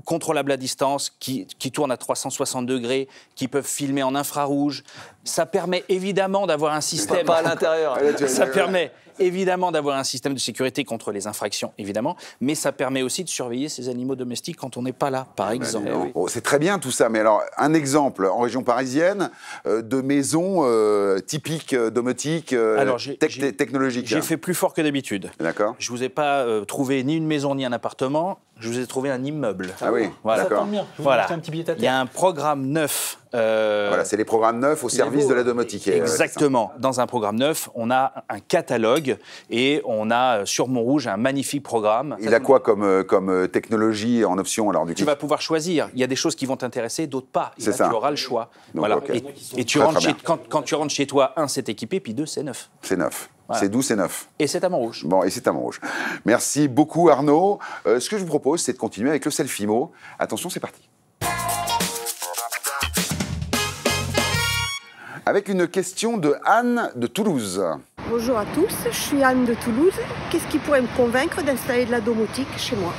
contrôlables à distance qui tournent à 360 degrés, qui peuvent filmer en infrarouge. Ça permet évidemment d'avoir un système... Pas à l'intérieur. Ça permet évidemment d'avoir un système de sécurité contre les infractions, évidemment, mais ça permet aussi de surveiller ces animaux domestiques quand on n'est pas là, par exemple. C'est très bien tout ça, mais alors un exemple en région parisienne de maisons typiques domotiques technologiques. J'ai fait plus fort que d'habitude. D'accord. Je vous ai pas trouvé ni une maison ni un appartement, je vous ai trouvé un immeuble. Ah oui, voilà. Ça tombe bien, je vous un petit billet à terre. Il y a un programme neuf. Voilà, c'est les programmes neufs au service de la domotique. Exactement. Dans un programme neuf, on a un catalogue et on a sur Montrouge un magnifique programme. Il a quoi comme technologie en option alors du coup? Tu vas pouvoir choisir. Il y a des choses qui vont t'intéresser, d'autres pas. Et là, tu auras le choix. Donc, voilà. Okay. Et tu rentres quand tu rentres chez toi, 1, c'est équipé, puis 2, c'est neuf. C'est neuf. Voilà. C'est doux, c'est neuf. Et c'est à Montrouge. Bon, et c'est à Montrouge. Merci beaucoup Arnaud. Ce que je vous propose, c'est de continuer avec le Selfimo. Attention, c'est parti. Avec une question de Anne de Toulouse. Bonjour à tous, je suis Anne de Toulouse. Qu'est-ce qui pourrait me convaincre d'installer de la domotique chez moi?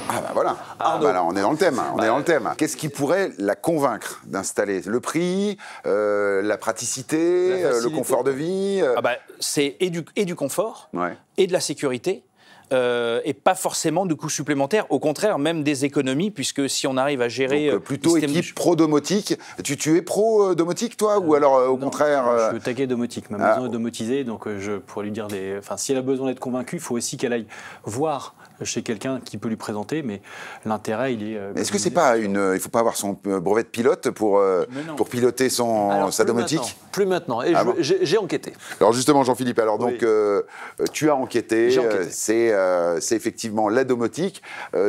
Ah ben voilà, là, on est dans le thème. Qu'est-ce qui pourrait la convaincre d'installer? Le prix, la praticité, le confort de vie c'est et du confort et de la sécurité. Et pas forcément de coûts supplémentaires, au contraire, même des économies, puisque si on arrive à gérer... Donc, plutôt équipe pro-domotique. Tu es pro-domotique, toi, ou alors au contraire... Je suis taquet domotique. Ma maison est domotisée, donc je pourrais lui dire des... Enfin, si elle a besoin d'être convaincue, il faut aussi qu'elle aille voir chez quelqu'un qui peut lui présenter, mais l'intérêt, il est... Est-ce que c'est pas il ne faut pas avoir son brevet de pilote pour piloter sa domotique? Plus maintenant, et j'ai enquêté. Alors justement, Jean-Philippe, donc tu as enquêté. C'est effectivement la domotique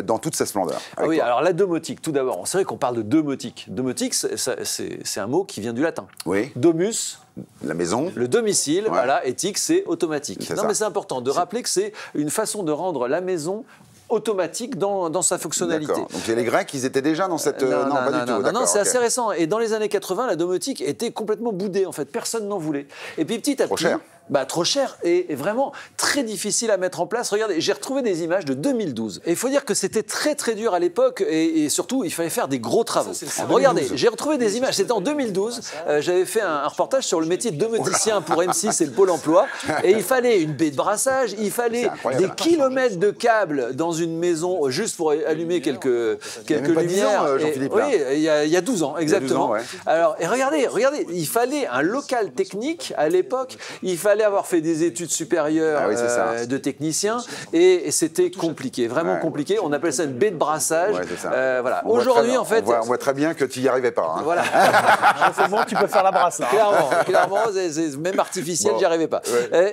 dans toute sa splendeur. Oui, alors la domotique, tout d'abord, c'est vrai qu'on parle de domotique. Domotique, c'est un mot qui vient du latin. Oui. Domus, la maison. Le domicile, voilà, éthique, c'est automatique. Non, mais c'est important de rappeler que c'est une façon de rendre la maison automatique dans sa fonctionnalité. Donc les Grecs, ils étaient déjà dans cette... Non, c'est assez récent. Et dans les années 80, la domotique était complètement boudée, en fait. Personne n'en voulait. Et puis petit à petit... Trop cher et vraiment très difficile à mettre en place. Regardez, j'ai retrouvé des images de 200012. Et il faut dire que c'était très très dur à l'époque et surtout, il fallait faire des gros travaux. Regardez, j'ai retrouvé des images. C'était en 2012. J'avais fait un reportage sur le métier de domoticien pour M6 et le Pôle emploi. Et il fallait une baie de brassage, il fallait des kilomètres de câbles dans une maison juste pour allumer quelques lumières. Oui, il y a 12 ans, exactement. Alors, et regardez, il fallait un local technique à l'époque. Il fallait avoir fait des études supérieures de technicien et c'était compliqué, vraiment compliqué. On appelle ça une baie de brassage. Voilà. Aujourd'hui, en fait, on voit très bien que tu n'y arrivais pas. Voilà. C'est bon, tu peux faire la brasse. Clairement, même artificiel, j'y arrivais pas.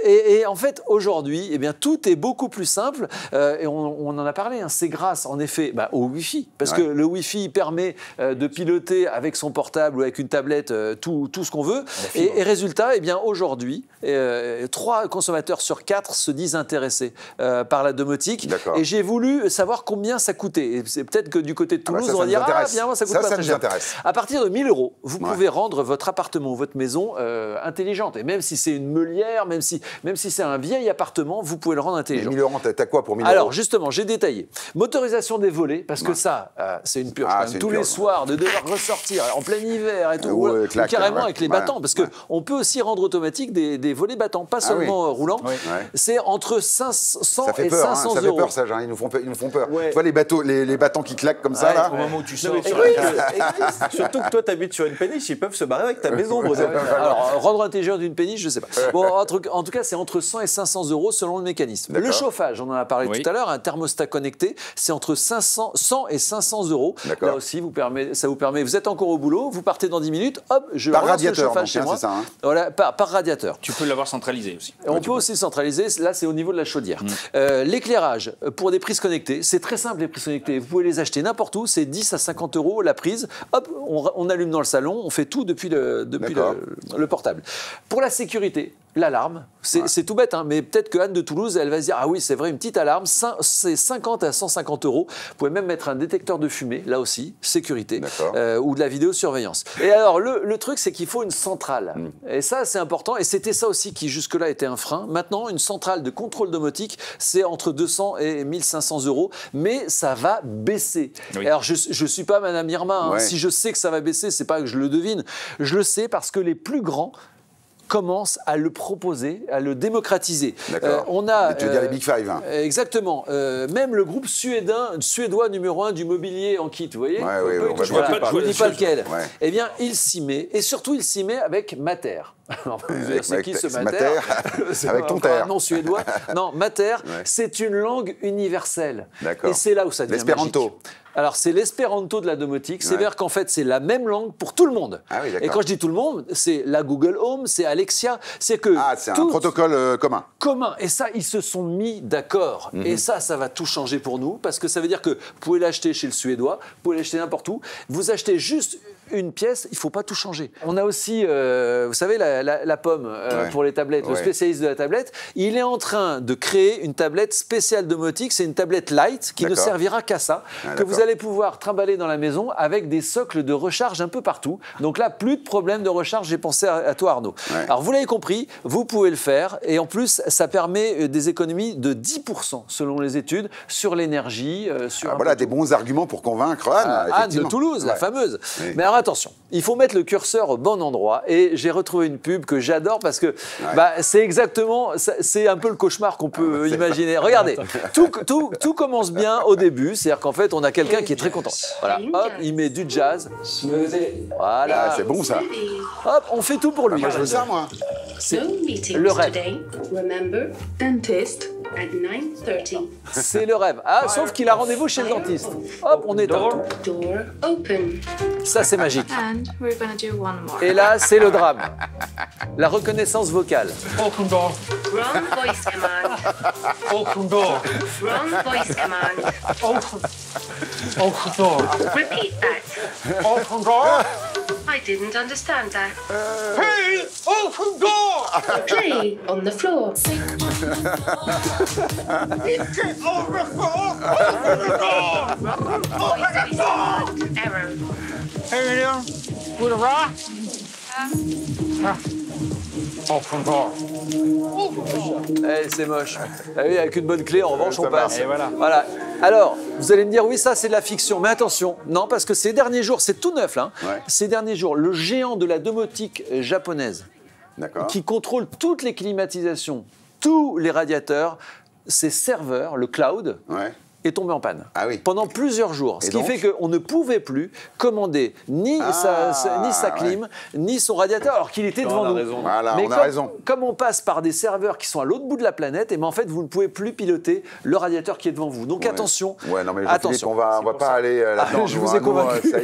Et en fait, aujourd'hui, tout est beaucoup plus simple. Et on en a parlé. C'est grâce, en effet, au Wi-Fi, parce que le Wi-Fi permet de piloter avec son portable ou avec une tablette tout ce qu'on veut. Et résultat, aujourd'hui, 3 consommateurs sur 4 se disent intéressés par la domotique. Et j'ai voulu savoir combien ça coûtait. Et c'est peut-être que du côté de Toulouse, on va dire finalement, ça coûte pas très cher. À partir de 1 000 €, vous pouvez rendre votre appartement ou votre maison intelligente. Et même si c'est une meulière, même si c'est un vieil appartement, vous pouvez le rendre intelligent. 1 000 €, t'as quoi pour 1 000 €? Alors justement, j'ai détaillé. Motorisation des volets, parce que ça, c'est une purge. Tous les soirs, de devoir ressortir en plein hiver et tout, ou carrément avec les battants, parce qu'on peut aussi rendre automatique des volets battants, pas seulement roulants. C'est entre 500 et 500 €. Ça fait peur, ça, ils nous font peur. Tu vois les battants qui claquent comme ça, là. Au moment où tu sors. Surtout que toi, tu habites sur une péniche, ils peuvent se barrer avec ta maison. Alors, rendre intelligent d'une péniche, je ne sais pas. Bon, en tout cas, c'est entre 100 et 500 € selon le mécanisme. Le chauffage, on en a parlé tout à l'heure, un thermostat connecté, c'est entre 100 et 500 €. Là aussi, ça vous permet, vous êtes encore au boulot, vous partez dans 10 minutes, hop, je relance le chauffage chez moi. Voilà, par radiateur. Tu peux l'avoir centraliser aussi. On peut aussi centraliser, là c'est au niveau de la chaudière. L'éclairage, pour des prises connectées, c'est très simple les prises connectées. Vous pouvez les acheter n'importe où, c'est 10 à 50 € la prise. Hop, on allume dans le salon, on fait tout depuis le portable. Pour la sécurité, l'alarme, c'est tout bête, hein, mais peut-être que Anne de Toulouse, elle va se dire, ah oui, c'est vrai, une petite alarme, c'est 50 à 150 €. Vous pouvez même mettre un détecteur de fumée, là aussi, sécurité, ou de la vidéosurveillance. Et alors, le truc, c'est qu'il faut une centrale. Et ça, c'est important, et c'était ça aussi qui, jusque-là, était un frein. Maintenant, une centrale de contrôle domotique, c'est entre 200 et 1500 €, mais ça va baisser. Oui. Alors, je ne suis pas Madame Irma, hein. Si je sais que ça va baisser, c'est pas que je le devine, je le sais parce que les plus grands commence à le proposer, à le démocratiser. On a, tu veux dire les Big Five, hein. Exactement. Même le groupe suédois numéro 1 du mobilier en kit, vous voyez. Je ne vous dis pas lequel. Eh bien, il s'y met. Et surtout, il s'y met avec Mater. C'est qui ce Mater? Avec ton terre. Non, suédois. Non, Mater, c'est une langue universelle. Et c'est là où ça devient l'espéranto. magique. Alors, c'est l'espéranto de la domotique. C'est-à-dire qu'en fait, c'est la même langue pour tout le monde. Et quand je dis tout le monde, c'est la Google Home, c'est Alexia. C'est que c'est un protocole commun. Commun. Et ça, ils se sont mis d'accord. Et ça va tout changer pour nous. Parce que ça veut dire que vous pouvez l'acheter chez le Suédois, vous pouvez l'acheter n'importe où. Vous achetez juste une pièce, il ne faut pas tout changer. On a aussi, vous savez, la pomme pour les tablettes, le spécialiste de la tablette. Il est en train de créer une tablette spéciale domotique. C'est une tablette light qui ne servira qu'à ça, que vous allez pouvoir trimballer dans la maison avec des socles de recharge un peu partout. Donc là, plus de problème de recharge. J'ai pensé à toi, Arnaud. Alors, vous l'avez compris, vous pouvez le faire. Et en plus, ça permet des économies de 10% selon les études sur l'énergie. Voilà des bons arguments pour convaincre Anne. Anne de Toulouse, la fameuse. Mais alors, attention, il faut mettre le curseur au bon endroit. Et j'ai retrouvé une pub que j'adore parce que c'est exactement, c'est un peu le cauchemar qu'on peut imaginer. Regardez, tout commence bien au début. C'est-à-dire qu'en fait, on a quelqu'un qui est très content. Voilà, hop, il met du jazz. Voilà. C'est bon ça. Hop, on fait tout pour lui. Moi, je veux ça, moi. C'est le rêve. C'est le rêve. Ah, sauf qu'il a rendez-vous chez le dentiste. Hop, on éteint tout. Ça, c'est magique. Et là, c'est le drame. La reconnaissance vocale. Open door. Wrong voice command. Open door. Wrong voice command. Open door. Repeat that. Open door. I didn't understand that. Hey, open door. Play on the floor. Get on the floor. Open the door. Wrong voice command. Error. Hey there. With a rock. Open door. C'est moche. Ah oui, avec une bonne clé, en revanche, on passe. Voilà. Alors, vous allez me dire, oui, ça, c'est de la fiction. Mais attention, non, parce que ces derniers jours, c'est tout neuf, là. Ces derniers jours, le géant de la domotique japonaise, qui contrôle toutes les climatisations, tous les radiateurs, ses serveurs, le cloud, est tombé en panne pendant plusieurs jours. Ce qui fait qu'on ne pouvait plus commander ni sa clim, ni son radiateur, alors qu'il était devant nous. Mais comme on passe par des serveurs qui sont à l'autre bout de la planète, et en fait, vous ne pouvez plus piloter le radiateur qui est devant vous. Donc attention. Non, mais attention. On va pas aller là-dedans. Je vous ai convaincu.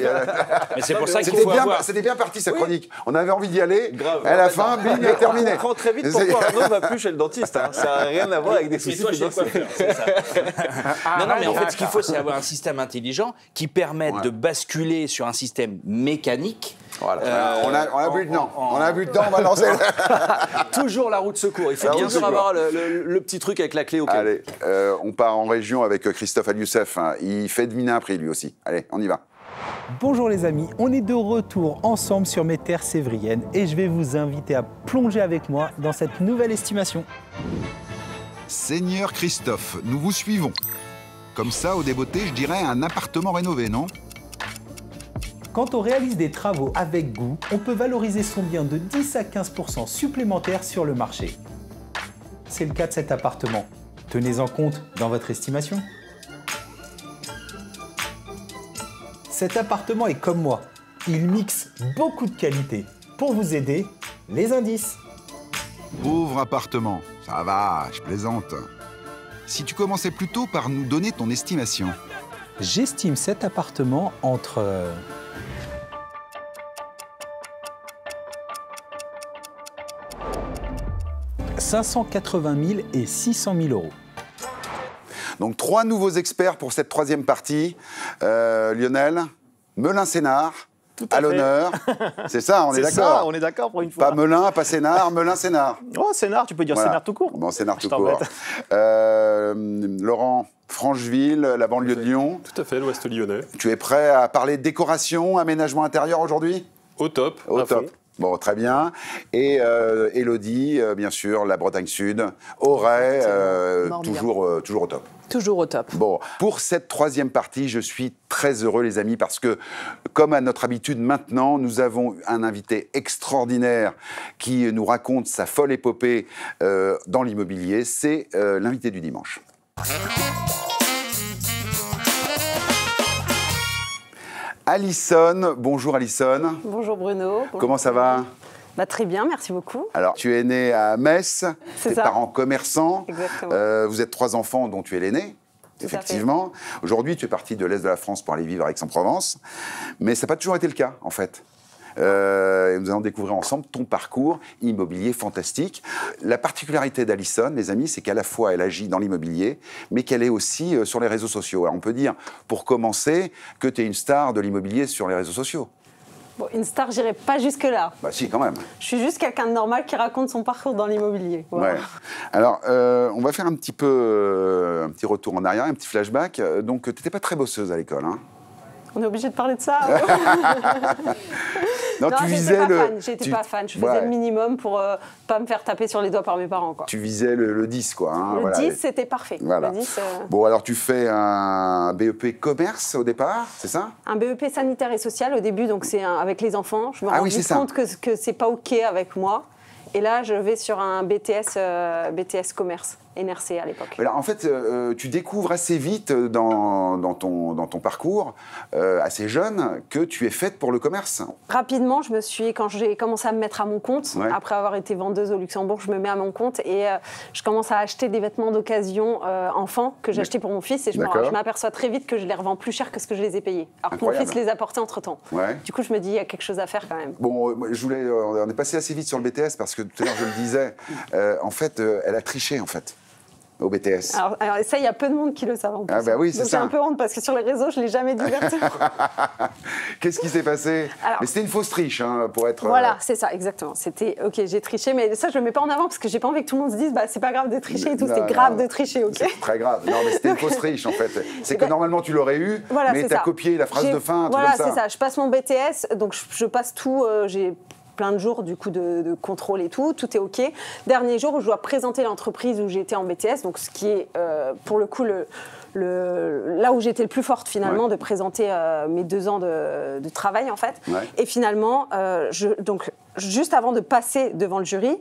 Mais c'est pour ça qu'il faut avoir... C'était bien parti, cette chronique. On avait envie d'y aller. À la fin, bing, est terminé. On comprend très vite pourquoi Arnaud ne va plus chez le dentiste. Ça n'a rien à voir avec des soucis financiers. Non, mais en fait, ce qu'il faut, c'est avoir un système intelligent qui permette de basculer sur un système mécanique. Voilà. On a bu dedans. On a bu dedans, on va lancer. Toujours la roue de secours. Il faut bien sûr avoir le petit truc avec la clé au cas. Allez, on part en région avec Christophe Alioussef. Il fait deviner un prix, lui aussi. Allez, on y va. Bonjour les amis, on est de retour ensemble sur mes terres sévriennes et je vais vous inviter à plonger avec moi dans cette nouvelle estimation. Seigneur Christophe, nous vous suivons. Comme ça, au débeauté, je dirais un appartement rénové, non? Quand on réalise des travaux avec goût, on peut valoriser son bien de 10 à 15% supplémentaires sur le marché. C'est le cas de cet appartement. Tenez-en compte dans votre estimation. Cet appartement est comme moi. Il mixe beaucoup de qualités. Pour vous aider, les indices. Pauvre appartement, ça va, je plaisante. Si tu commençais plutôt par nous donner ton estimation. J'estime cet appartement entre... 580 000 et 600 000 euros. Donc 3 nouveaux experts pour cette 3e partie. Lionel, Melun-Sénard, à l'honneur. C'est ça, on est d'accord. C'est ça, on est d'accord pour une fois. Pas Melun, pas Sénard, Melun-Sénard. Oh, Sénard, tu peux dire Voilà. Sénard tout court. Bon, Sénard Je tout court. Laurent, Francheville, la banlieue de Lyon. Tout à fait, l'ouest lyonnais. Tu es prêt à parler décoration, aménagement intérieur aujourd'hui? Au top. Au à top. fond. Bon, très bien. Et Élodie, bien sûr, la Bretagne Sud. Auray, toujours au top. Toujours au top. Bon, pour cette 3e partie, je suis très heureux, les amis, parce que, comme à notre habitude maintenant, nous avons un invité extraordinaire qui nous raconte sa folle épopée dans l'immobilier. C'est l'invité du dimanche. Alison, bonjour Alison. Bonjour Bruno. Bonjour. Comment ça va? Très bien, merci beaucoup. Alors, tu es née à Metz, tes ça. parents commerçants. Exactement. Vous êtes 3 enfants dont tu es l'aîné, effectivement. Aujourd'hui, tu es parti de l'Est de la France pour aller vivre à Aix-en-Provence. Mais ça n'a pas toujours été le cas, en fait. Et nous allons découvrir ensemble ton parcours immobilier fantastique. La particularité d'Alison, les amis, c'est qu'à la fois elle agit dans l'immobilier, mais qu'elle est aussi sur les réseaux sociaux. Alors on peut dire, pour commencer, que tu es une star de l'immobilier sur les réseaux sociaux. Bon, une star, j'irai pas jusque-là. Bah si, quand même. Je suis juste quelqu'un de normal qui raconte son parcours dans l'immobilier. Voilà. Ouais. Alors, on va faire un petit retour en arrière, un petit flashback. Donc, tu n'étais pas très bosseuse à l'école, hein? On est obligé de parler de ça. Non, tu visais j'étais pas fan. Je faisais le minimum pour pas me faire taper sur les doigts par mes parents, quoi. Tu visais le 10, quoi. Hein, le 10, c'était parfait. Voilà. Le 10, Bon, alors tu fais un BEP commerce au départ, c'est ça? Un BEP sanitaire et social au début, donc c'est avec les enfants. Je me rends vite compte que c'est pas OK avec moi. Et là, je vais sur un BTS commerce, NRC à l'époque. En fait, tu découvres assez vite dans ton parcours, assez jeune, que tu es faite pour le commerce. Rapidement, quand j'ai commencé à me mettre à mon compte, après avoir été vendeuse au Luxembourg, je me mets à mon compte et je commence à acheter des vêtements d'occasion enfants que j'ai achetés pour mon fils et je m'aperçois très vite que je les revends plus cher que ce que je les ai payés. Alors que mon fils les a portés entre-temps. Ouais. Du coup, je me dis, il y a quelque chose à faire quand même. Bon, on est passé assez vite sur le BTS parce que tout à l'heure, je le disais, en fait, elle a triché, en fait. Au BTS. Alors ça, il y a peu de monde qui le savent en plus. Ah bah oui, c'est ça. Donc j'ai un peu honte parce que sur les réseaux, je ne l'ai jamais diverti. Qu'est-ce qui s'est passé? Mais c'était une fausse triche, hein, pour être... Voilà, c'est ça, exactement. C'était, OK, j'ai triché, mais ça, je ne le mets pas en avant parce que j'ai pas envie que tout le monde se dise, c'est pas grave de tricher et tout, c'est grave de tricher, OK? C'est très grave. Non, mais c'était une fausse triche, en fait. C'est que normalement, tu l'aurais eu, mais tu as copié la phrase de fin, un truc comme ça. Voilà, c'est ça. Je passe mon BTS, donc je passe tout, j'ai plein de jours du coup de contrôle et tout est OK. Dernier jour où je dois présenter l'entreprise où j'étais en BTS, donc ce qui est pour le coup là où j'étais le plus forte finalement, de présenter mes 2 ans de travail en fait. Et finalement, donc juste avant de passer devant le jury,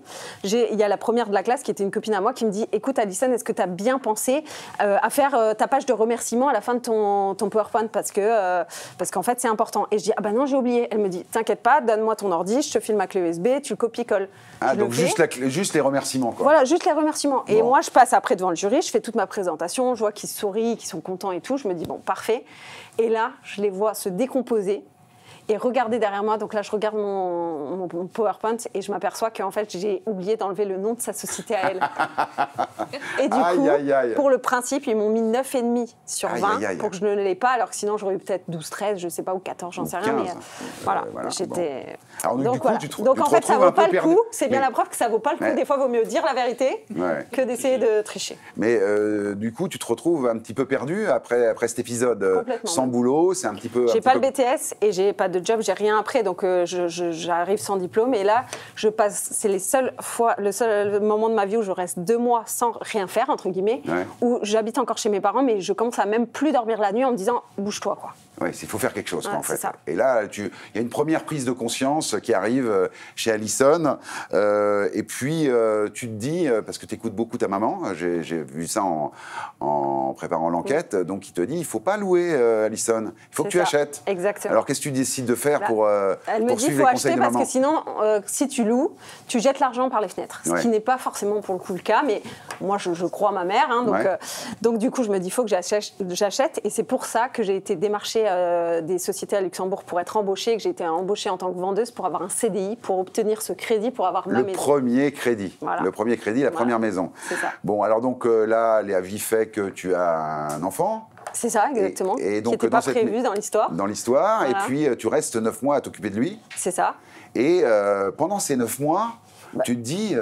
il y a la première de la classe qui était une copine à moi qui me dit, écoute Alison, est-ce que tu as bien pensé à faire ta page de remerciement à la fin de ton PowerPoint parce qu'en fait c'est important. Et je dis, ah bah non, j'ai oublié. Elle me dit, t'inquiète pas, donne-moi ton ordi, je te file ma clé USB, tu le copies-colles. Ah, donc juste les remerciements, quoi. Voilà, juste les remerciements. Et moi, je passe après devant le jury, je fais toute ma présentation, je vois qu'ils sourient, qu'ils sont contents et tout. Je me dis, bon, parfait. Et là, je les vois se décomposer et regarder derrière moi. Donc là, je regarde mon PowerPoint et je m'aperçois qu'en fait, j'ai oublié d'enlever le nom de sa société à elle. Et du coup, pour le principe, ils m'ont mis 9,5 sur 20 pour que je ne l'ai pas, alors que sinon, j'aurais eu peut-être 12, 13, je ne sais pas, ou 14, j'en sais rien. Mais voilà, j'étais... Bon. Donc en fait, ça vaut pas le coup. C'est bien la preuve que ça vaut pas le coup. Des fois, il vaut mieux dire la vérité que d'essayer de tricher. Mais du coup, tu te retrouves un petit peu perdu après cet épisode sans boulot. C'est un petit peu... J'ai pas le BTS et j'ai pas de job, j'ai rien après, donc j'arrive sans diplôme. Et là, c'est le seul moment de ma vie où je reste 2 mois sans rien faire, entre guillemets, où j'habite encore chez mes parents, mais je commence à même plus dormir la nuit en me disant, bouge-toi, quoi. Oui, il faut faire quelque chose, quoi, en fait. Et là, il y a une première prise de conscience qui arrive chez Alison. Et puis, tu te dis, parce que tu écoutes beaucoup ta maman, j'ai vu ça en préparant l'enquête, donc il te dit, il ne faut pas louer, Alison, il faut que tu achètes. Exactement. Alors, qu'est-ce que tu décides de faire pour elle me dit, il faut acheter parce que sinon, si tu loues, tu jettes l'argent par les fenêtres. Ce qui n'est pas forcément pour le coup le cas, mais moi, je crois à ma mère. Hein, donc du coup, je me dis, il faut que j'achète. Et c'est pour ça que j'ai été démarchée cherché des sociétés à Luxembourg pour être embauchée, que j'ai été embauchée en tant que vendeuse pour avoir un CDI, pour obtenir ce crédit, pour avoir ma maison. Le premier crédit, la première maison. C'est ça. Bon, alors donc là, la vie fait que tu as un enfant. C'est ça, exactement. Et donc, qui n'était pas prévu dans l'histoire. Dans l'histoire, Voilà. et puis tu restes 9 mois à t'occuper de lui. C'est ça. Et pendant ces 9 mois, tu te dis,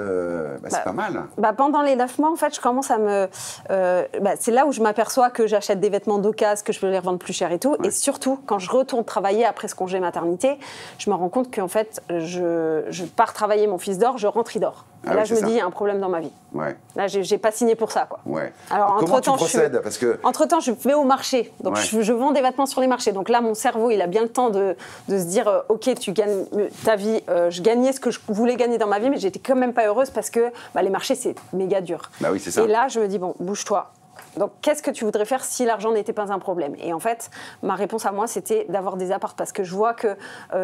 c'est pas mal. Pendant les 9 mois, en fait, je commence à me... c'est là où je m'aperçois que j'achète des vêtements d'occasion, que je peux les revendre plus cher et tout. Ouais. Et surtout, quand je retourne travailler après ce congé maternité, je me rends compte qu'en fait, je pars travailler, mon fils dort, je rentre, il dort. Et là, je me dis, il y a un problème dans ma vie. Ouais. Là, j'ai pas signé pour ça, quoi. Ouais. Alors, comment tu procèdes Parce que... Entre-temps, je vais au marché. Donc, je vends des vêtements sur les marchés. Donc là, mon cerveau, il a bien le temps de se dire, OK, tu gagnes ta vie. Je gagnais ce que je voulais gagner dans ma vie, mais j'étais quand même pas heureuse parce que les marchés, c'est méga dur. Bah oui, c'est ça. Et là, je me dis, bon, bouge-toi. Donc, qu'est-ce que tu voudrais faire si l'argent n'était pas un problème? Et en fait, ma réponse à moi, c'était d'avoir des apparts parce que je vois que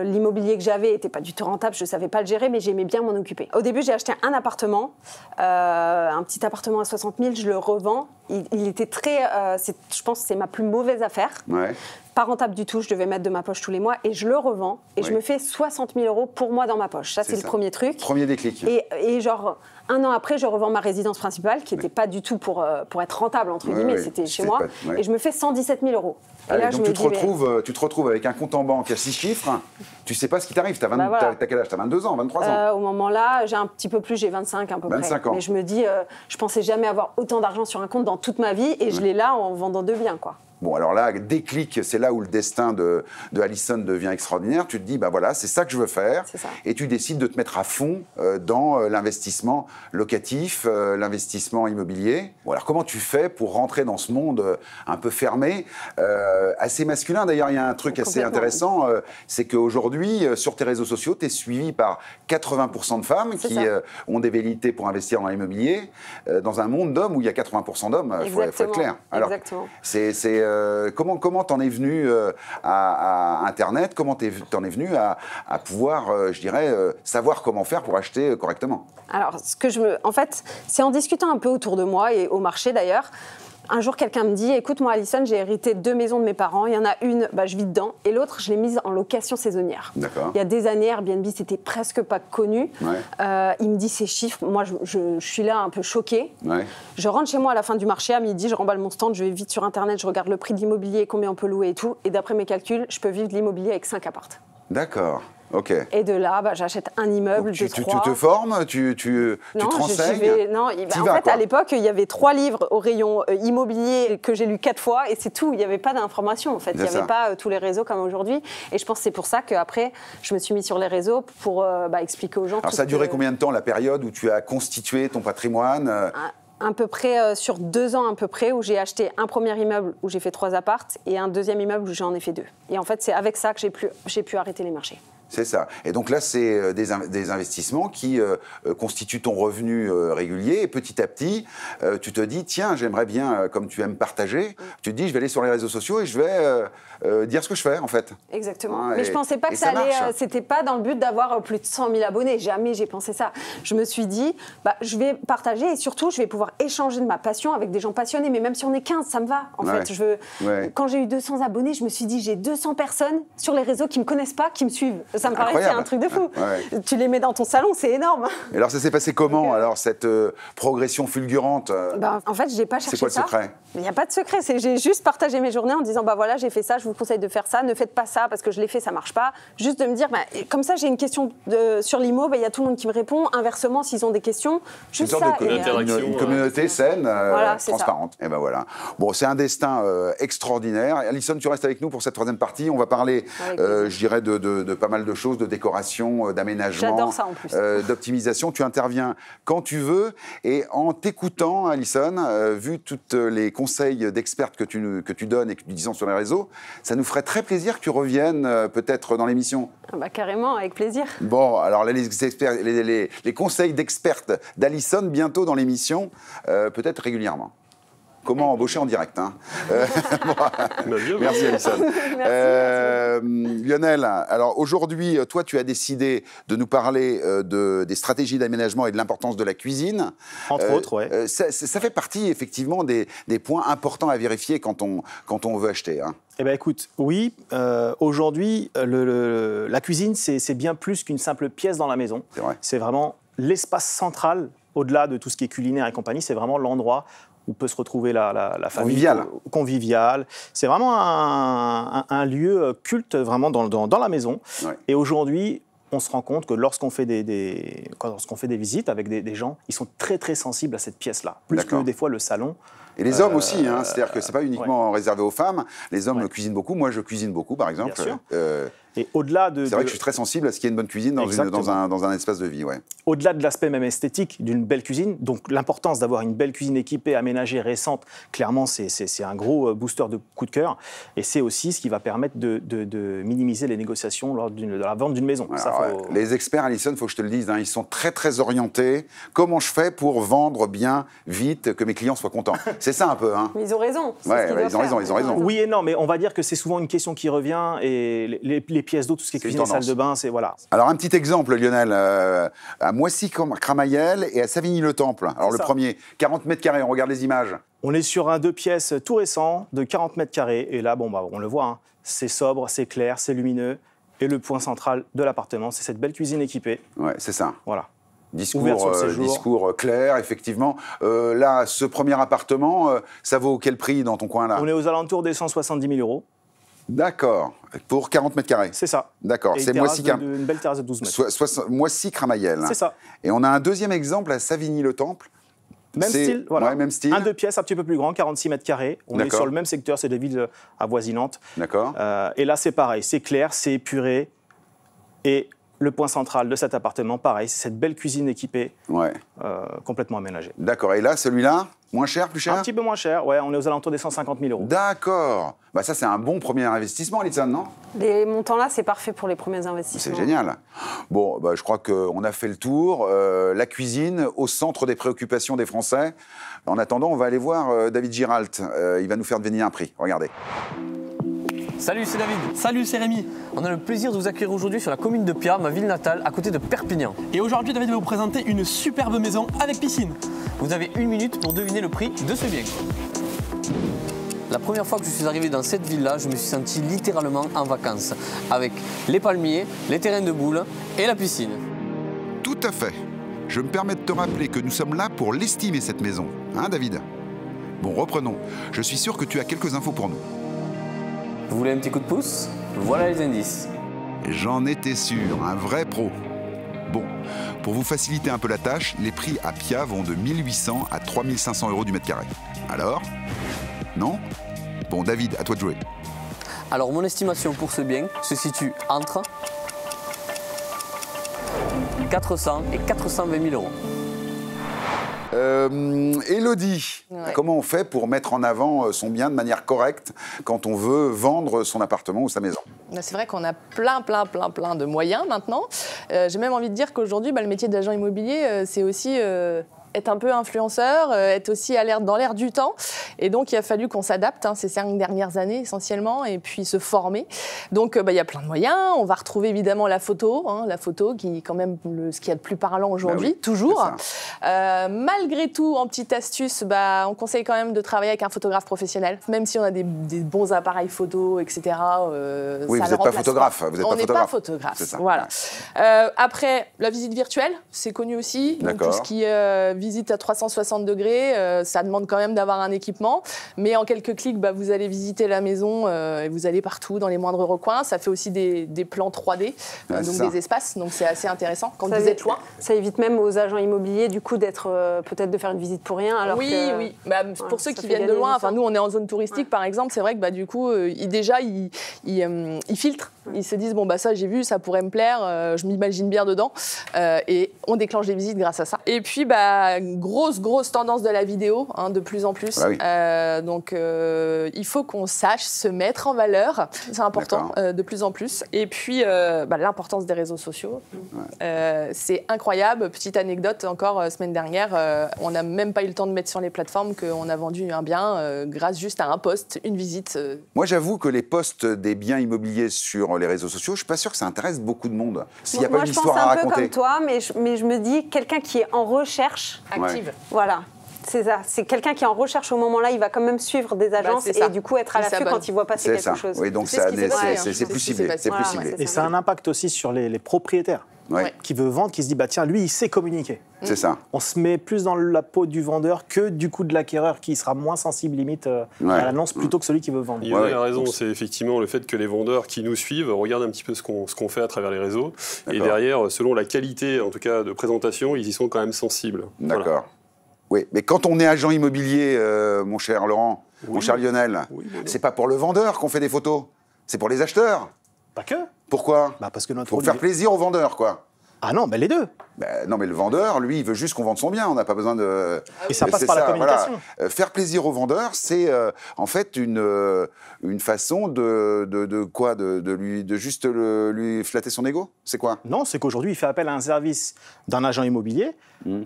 l'immobilier que j'avais n'était pas du tout rentable, je ne savais pas le gérer, mais j'aimais bien m'en occuper. Au début, j'ai acheté un appartement, un petit appartement à 60 000, je le revends. Il était très... je pense que c'est ma plus mauvaise affaire. Ouais. Pas rentable du tout, je devais mettre de ma poche tous les mois et je le revends et je me fais 60 000 € pour moi dans ma poche. Ça, c'est le premier truc. Premier déclic. Et genre, un an après, je revends ma résidence principale qui n'était pas du tout pour être rentable, entre guillemets, c'était chez moi. Et je me fais 117 000 €. Et allez, là, donc tu te retrouves avec un compte en banque à 6 chiffres, tu sais pas ce qui t'arrive, t'as quel âge? T'as 22 ans, 23 ans Au moment-là, j'ai un petit peu plus, j'ai 25 à peu 25 près. ans. Mais je me dis, je pensais jamais avoir autant d'argent sur un compte dans toute ma vie et je l'ai là en vendant deux biens, quoi. Bon, alors là, déclic, c'est là où le destin de Alison devient extraordinaire. Tu te dis, voilà, c'est ça que je veux faire. Et tu décides de te mettre à fond dans l'investissement locatif, l'investissement immobilier. Bon, alors comment tu fais pour rentrer dans ce monde un peu fermé, assez masculin? D'ailleurs, il y a un truc assez intéressant, c'est qu'aujourd'hui, sur tes réseaux sociaux, tu es suivi par 80% de femmes qui ont des velléités pour investir dans l'immobilier, dans un monde d'hommes où il y a 80% d'hommes, il faut être clair. Alors, comment t'en es venu à Internet? Comment t'en es venu à pouvoir, je dirais, savoir comment faire pour acheter correctement? Alors, en fait, c'est en discutant un peu autour de moi et au marché d'ailleurs. Un jour, quelqu'un me dit, écoute, moi, Alison, j'ai hérité 2 maisons de mes parents. Il y en a une, je vis dedans. Et l'autre, je l'ai mise en location saisonnière. D'accord. Il y a des années, Airbnb, c'était presque pas connu. Ouais. Il me dit ces chiffres. Moi, je suis là un peu choquée. Ouais. Je rentre chez moi à la fin du marché, à midi, je remballe mon stand, je vais vite sur Internet, je regarde le prix de l'immobilier, combien on peut louer et tout. Et d'après mes calculs, je peux vivre de l'immobilier avec 5 appartes. D'accord. Ok. Et de là, j'achète un immeuble de 3. Tu te formes, tu te renseignes. En fait, à l'époque, il y avait 3 livres au rayon immobilier que j'ai lu 4 fois et c'est tout. Il n'y avait pas d'information en fait. Il n'y avait pas tous les réseaux comme aujourd'hui. Et je pense que c'est pour ça qu'après, je me suis mis sur les réseaux pour expliquer aux gens. Alors ça a duré combien de temps la période où tu as constitué ton patrimoine à peu près sur 2 ans à peu près, où j'ai acheté un premier immeuble où j'ai fait 3 appartes et un deuxième immeuble où j'en ai fait 2. Et en fait, c'est avec ça que j'ai pu arrêter les marchés. C'est ça. Et donc là, c'est des investissements qui constituent ton revenu régulier. Et petit à petit, tu te dis, tiens, j'aimerais bien, comme tu aimes partager, tu te dis, je vais aller sur les réseaux sociaux et je vais dire ce que je fais, en fait. Exactement. Mais je ne pensais pas que ça allait... C'était pas dans le but d'avoir plus de 100 000 abonnés. Jamais j'ai pensé ça. Je me suis dit, je vais partager et surtout, je vais pouvoir échanger de ma passion avec des gens passionnés. Mais même si on est 15, ça me va. En fait, quand j'ai eu 200 abonnés, je me suis dit, j'ai 200 personnes sur les réseaux qui ne me connaissent pas, qui me suivent. Ça me paraissait un truc de fou. Ouais. Tu les mets dans ton salon, c'est énorme. Et alors, ça s'est passé comment, alors, cette progression fulgurante En fait, je n'ai pas cherché ça. C'est quoi le secret? Il n'y a pas de secret. J'ai juste partagé mes journées en disant, voilà, j'ai fait ça, je vous conseille de faire ça, ne faites pas ça parce que je l'ai fait, ça ne marche pas. Juste de me dire, comme ça, j'ai une question sur l'IMO, il y a tout le monde qui me répond. Inversement, s'ils ont des questions, juste ça. Une communauté saine, transparente. Et voilà. Bon, c'est un destin extraordinaire. Alison, tu restes avec nous pour cette 3e partie. On va parler, je dirais, de pas mal de choses, de décoration, d'aménagement, j'adore ça en plus. d'optimisation. Tu interviens quand tu veux. Et en t'écoutant, Alison, vu tous les conseils d'experts que tu donnes et que tu dis sur les réseaux, ça nous ferait très plaisir que tu reviennes peut-être dans l'émission. Carrément, avec plaisir. Bon, alors là, les conseils d'expertes d'Alison, bientôt dans l'émission, peut-être régulièrement. Comment embaucher en direct, hein. Merci Alison. Merci. Lionel, alors aujourd'hui, toi, tu as décidé de nous parler des stratégies d'aménagement et de l'importance de la cuisine. Entre autres, ouais. Ça fait partie, effectivement, des points importants à vérifier quand on veut acheter. Hein. Eh bien, écoute, oui, aujourd'hui, la cuisine, c'est bien plus qu'une simple pièce dans la maison. C'est vrai. C'est vraiment l'espace central, au-delà de tout ce qui est culinaire et compagnie, c'est vraiment l'endroit où peut se retrouver la famille. Convivial. C'est vraiment un lieu culte vraiment dans la maison. Ouais. Et aujourd'hui, on se rend compte que lorsqu'on fait des visites avec des gens, ils sont très très sensibles à cette pièce-là, plus que des fois le salon. Et les hommes aussi, hein, c'est-à-dire que c'est pas uniquement réservé aux femmes. Les hommes cuisinent beaucoup. Moi, je cuisine beaucoup, par exemple. Bien sûr. Et au-delà de... C'est vrai que je suis très sensible à ce qu'il y ait une bonne cuisine dans un espace de vie. Ouais. Au-delà de l'aspect même esthétique d'une belle cuisine, donc l'importance d'avoir une belle cuisine équipée, aménagée, récente, clairement, c'est un gros booster de coup de cœur. Et c'est aussi ce qui va permettre de minimiser les négociations lors de la vente d'une maison. Alors, ça, les experts, Alison, il faut que je te le dise, hein, ils sont très, très orientés. Comment je fais pour vendre bien, vite, que mes clients soient contents? C'est ça un peu. Hein. Mais ils ont raison. Ouais, ils ont raison. Oui et non, mais on va dire que c'est souvent une question qui revient. Et les pièces d'eau, tout ce qui est cuisine, salle de bain, c'est voilà. Alors un petit exemple, Lionel, à Moissy-Cramayel et à Savigny-le-Temple. Alors le premier, 40 mètres carrés, on regarde les images. On est sur un 2 pièces tout récent de 40 mètres carrés. Et là, on le voit, hein, c'est sobre, c'est clair, c'est lumineux. Et le point central de l'appartement, c'est cette belle cuisine équipée. Ouais, c'est ça. Voilà. Discours clair, effectivement. Là, ce premier appartement, ça vaut quel prix dans ton coin là? On est aux alentours des 170 000 euros. D'accord. Pour 40 mètres carrés. C'est ça. D'accord. C'est une belle terrasse de 12 mètres. Moissy-Cramayel. C'est ça. Et on a un deuxième exemple à Savigny-le-Temple. Même style, voilà. Ouais, même style. Un 2 pièces un petit peu plus grand, 46 mètres carrés. On est sur le même secteur, c'est des villes avoisinantes. D'accord. Et là, c'est pareil. C'est clair, c'est épuré. Et le point central de cet appartement, pareil, c'est cette belle cuisine équipée, complètement aménagée. D'accord. Et là, celui-là, moins cher, plus cher? Un petit peu moins cher, ouais, on est aux alentours des 150 000 euros. D'accord. Bah ça, c'est un bon premier investissement, Alison, non? Les montants-là, c'est parfait pour les premiers investissements. C'est génial. Bon, je crois qu'on a fait le tour. La cuisine au centre des préoccupations des Français. En attendant, on va aller voir David Giralt. Il va nous faire deviner un prix. Regardez. Salut, c'est David. Salut, c'est Rémi. On a le plaisir de vous accueillir aujourd'hui sur la commune de Piat, ma ville natale, à côté de Perpignan. Et aujourd'hui, David va vous présenter une superbe maison avec piscine. Vous avez 1 minute pour deviner le prix de ce bien. La première fois que je suis arrivé dans cette ville-là, je me suis senti littéralement en vacances, avec les palmiers, les terrains de boules et la piscine. Tout à fait. Je me permets de te rappeler que nous sommes là pour l'estimer, cette maison. Hein, David? Bon, reprenons. Je suis sûr que tu as quelques infos pour nous. Vous voulez un petit coup de pouce? Voilà les indices. J'en étais sûr, un vrai pro. Bon, pour vous faciliter un peu la tâche, les prix à Piat vont de 1 800 à 3 500 euros du mètre carré. Alors? Non? Bon, David, à toi de jouer. Alors, mon estimation pour ce bien se situe entre 400 et 420 000 euros. Élodie, comment on fait pour mettre en avant son bien de manière correcte quand on veut vendre son appartement ou sa maison? C'est vrai qu'on a plein de moyens maintenant. J'ai même envie de dire qu'aujourd'hui, le métier d'agent immobilier, c'est aussi être un peu influenceur, être aussi dans l'air du temps. Et donc, il a fallu qu'on s'adapte ces 5 dernières années essentiellement, et puis se former. Donc, il y a plein de moyens. On va retrouver évidemment la photo qui est quand même ce qu'il y a de plus parlant aujourd'hui, toujours. Malgré tout, en petite astuce, on conseille quand même de travailler avec un photographe professionnel, même si on a des bons appareils photo, etc. Oui, vous n'êtes pas photographe. On n'est pas photographe. Voilà. Après, la visite virtuelle, c'est connu aussi. Donc, tout ce qui visite à 360 degrés, ça demande quand même d'avoir un équipement. Mais en quelques clics, vous allez visiter la maison et vous allez partout, dans les moindres recoins. Ça fait aussi des plans 3D, donc des espaces. Donc c'est assez intéressant quand vous êtes loin. Ça évite même aux agents immobiliers, du coup, peut-être de faire une visite pour rien. Alors oui. Pour ceux qui viennent de loin, nous, on est en zone touristique, par exemple. C'est vrai que du coup, ils filtrent. Ils se disent, ça, j'ai vu, ça pourrait me plaire. Je m'imagine bien dedans. Et on déclenche des visites grâce à ça. Et puis, grosse tendance de la vidéo, de plus en plus. Donc, il faut qu'on sache se mettre en valeur. C'est important, de plus en plus. Et puis, l'importance des réseaux sociaux. C'est incroyable. Petite anecdote encore, semaine dernière, on n'a même pas eu le temps de mettre sur les plateformes qu'on a vendu un bien grâce juste à un post, une visite. Moi, j'avoue que les posts des biens immobiliers sur les réseaux sociaux, je suis pas sûr que ça intéresse beaucoup de monde. S'il n'y a Moi, pas une je pense histoire à un peu raconter. comme toi, mais je me dis, quelqu'un qui est en recherche... Active. Voilà. C'est ça, c'est quelqu'un qui est en recherche au moment-là, il va quand même suivre des agences et du coup être à l'affût quand il voit passer quelque chose. Oui, donc c'est plus ciblé. Et ça a un impact aussi sur les propriétaires qui veulent vendre, qui se dit bah tiens, lui il sait communiquer. C'est ça. On se met plus dans la peau du vendeur que du coup de l'acquéreur qui sera moins sensible limite à l'annonce plutôt que celui qui veut vendre. Il a raison, c'est effectivement le fait que les vendeurs qui nous suivent regardent un petit peu ce qu'on fait à travers les réseaux et derrière, selon la qualité en tout cas de présentation, ils y sont quand même sensibles. D'accord. Voilà. Oui, mais quand on est agent immobilier, mon cher Laurent, mon cher Lionel, c'est pas pour le vendeur qu'on fait des photos, c'est pour les acheteurs. Pas que. Pourquoi? Parce que notre pour faire plaisir aux vendeurs, quoi. Ah non, les deux. Non, mais le vendeur, lui, il veut juste qu'on vende son bien. On n'a pas besoin de... Et ça passe par la communication. Voilà. Faire plaisir au vendeur, c'est en fait une façon de quoi? De juste lui flatter son ego? C'est quoi? Non, c'est qu'aujourd'hui, il fait appel à un service d'un agent immobilier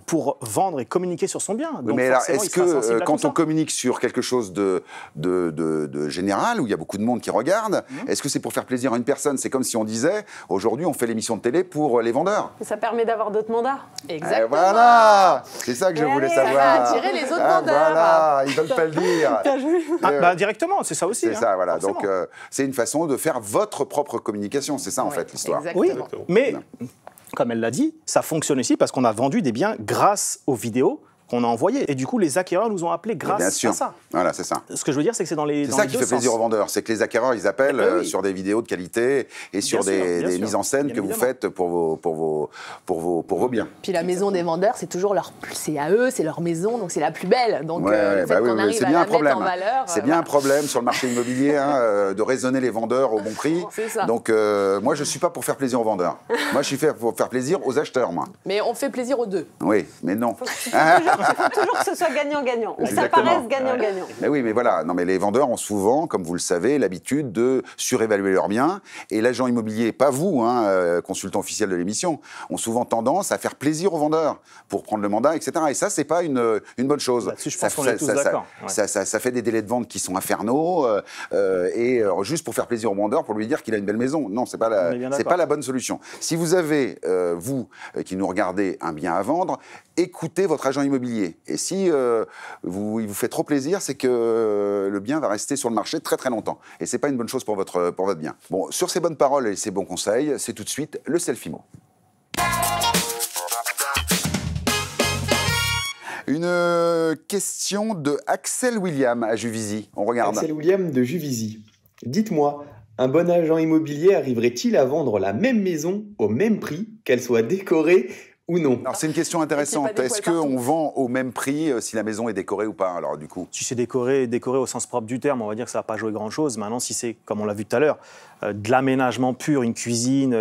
pour vendre et communiquer sur son bien. Donc, mais alors, est-ce que quand on communique sur quelque chose de général, où il y a beaucoup de monde qui regarde, est-ce que c'est pour faire plaisir à une personne? C'est comme si on disait, aujourd'hui, on fait l'émission de télé pour les vendeurs. Ça permet d'avoir d'autres mandats. Exactement. Voilà, c'est ça que je voulais savoir. Ça va attirer les autres vendeurs. Voilà, ils veulent pas le dire. Directement, c'est ça aussi. C'est ça, voilà. Donc, c'est une façon de faire votre propre communication. C'est ça, en fait, l'histoire. Oui, mais comme elle l'a dit, ça fonctionne aussi parce qu'on a vendu des biens grâce aux vidéos qu'on a envoyées. Et du coup, les acquéreurs nous ont appelés grâce à ça. Voilà, c'est ça. Ce que je veux dire, c'est que c'est dans les deux sens. C'est ça qui fait plaisir aux vendeurs, c'est que les acquéreurs, ils appellent sur des vidéos de qualité et sur des mises en scène que vous faites pour vos biens. Puis la maison des vendeurs, c'est toujours c'est à eux, c'est leur maison, donc c'est la plus belle. Donc le fait qu'on arrive à la mettre en valeur... C'est bien un problème sur le marché immobilier de raisonner les vendeurs au bon prix. C'est ça. Donc moi, je ne suis pas pour faire plaisir aux vendeurs. Moi, je suis fait pour faire plaisir aux acheteurs, moi. Mais on fait plaisir aux deux. Oui, mais non. Il faut toujours que ce soit gagnant-gagnant, ou que ça paraisse gagnant-gagnant. Mais oui, mais voilà. Non, mais les vendeurs ont souvent, comme vous le savez, l'habitude de surévaluer leurs biens. Et l'agent immobilier, pas vous, consultant officiel de l'émission, ont souvent tendance à faire plaisir aux vendeurs pour prendre le mandat, etc. Et ça, c'est pas une bonne chose. Là-dessus, je pense qu'on est tous d'accord. Ça fait des délais de vente qui sont infernaux juste pour faire plaisir au vendeur, pour lui dire qu'il a une belle maison. Non, c'est pas la bonne solution. Si vous avez, vous, qui nous regardez, un bien à vendre, écoutez votre agent immobilier. Et si il vous fait trop plaisir, c'est que le bien va rester sur le marché très très longtemps. Et c'est pas une bonne chose pour votre bien. Bon, sur ces bonnes paroles et ces bons conseils, c'est tout de suite le Selfie-Mot. Une question de Axel William à Juvisy. On regarde. Axel William de Juvisy. Dites-moi, un bon agent immobilier arriverait-il à vendre la même maison au même prix, qu'elle soit décorée ou non? Alors c'est une question intéressante. Est-ce qu'on vend au même prix si la maison est décorée ou pas? Alors du coup, si c'est décoré au sens propre du terme, on va dire que ça va pas jouer grand-chose. Maintenant, si c'est, comme on l'a vu tout à l'heure, de l'aménagement pur, une cuisine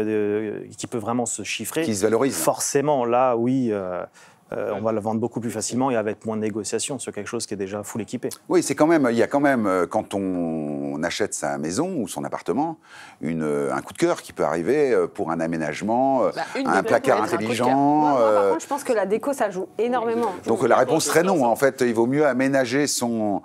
qui peut vraiment se chiffrer, qui se valorise, forcément, là, oui. On va la vendre beaucoup plus facilement et avec moins de négociations sur quelque chose qui est déjà full équipé. Oui, c'est quand même, il y a quand même, quand on achète sa maison ou son appartement, un coup de cœur qui peut arriver pour un aménagement, un placard intelligent. Moi, par contre, je pense que la déco, ça joue énormément. Donc la réponse serait non. En fait, il vaut mieux aménager son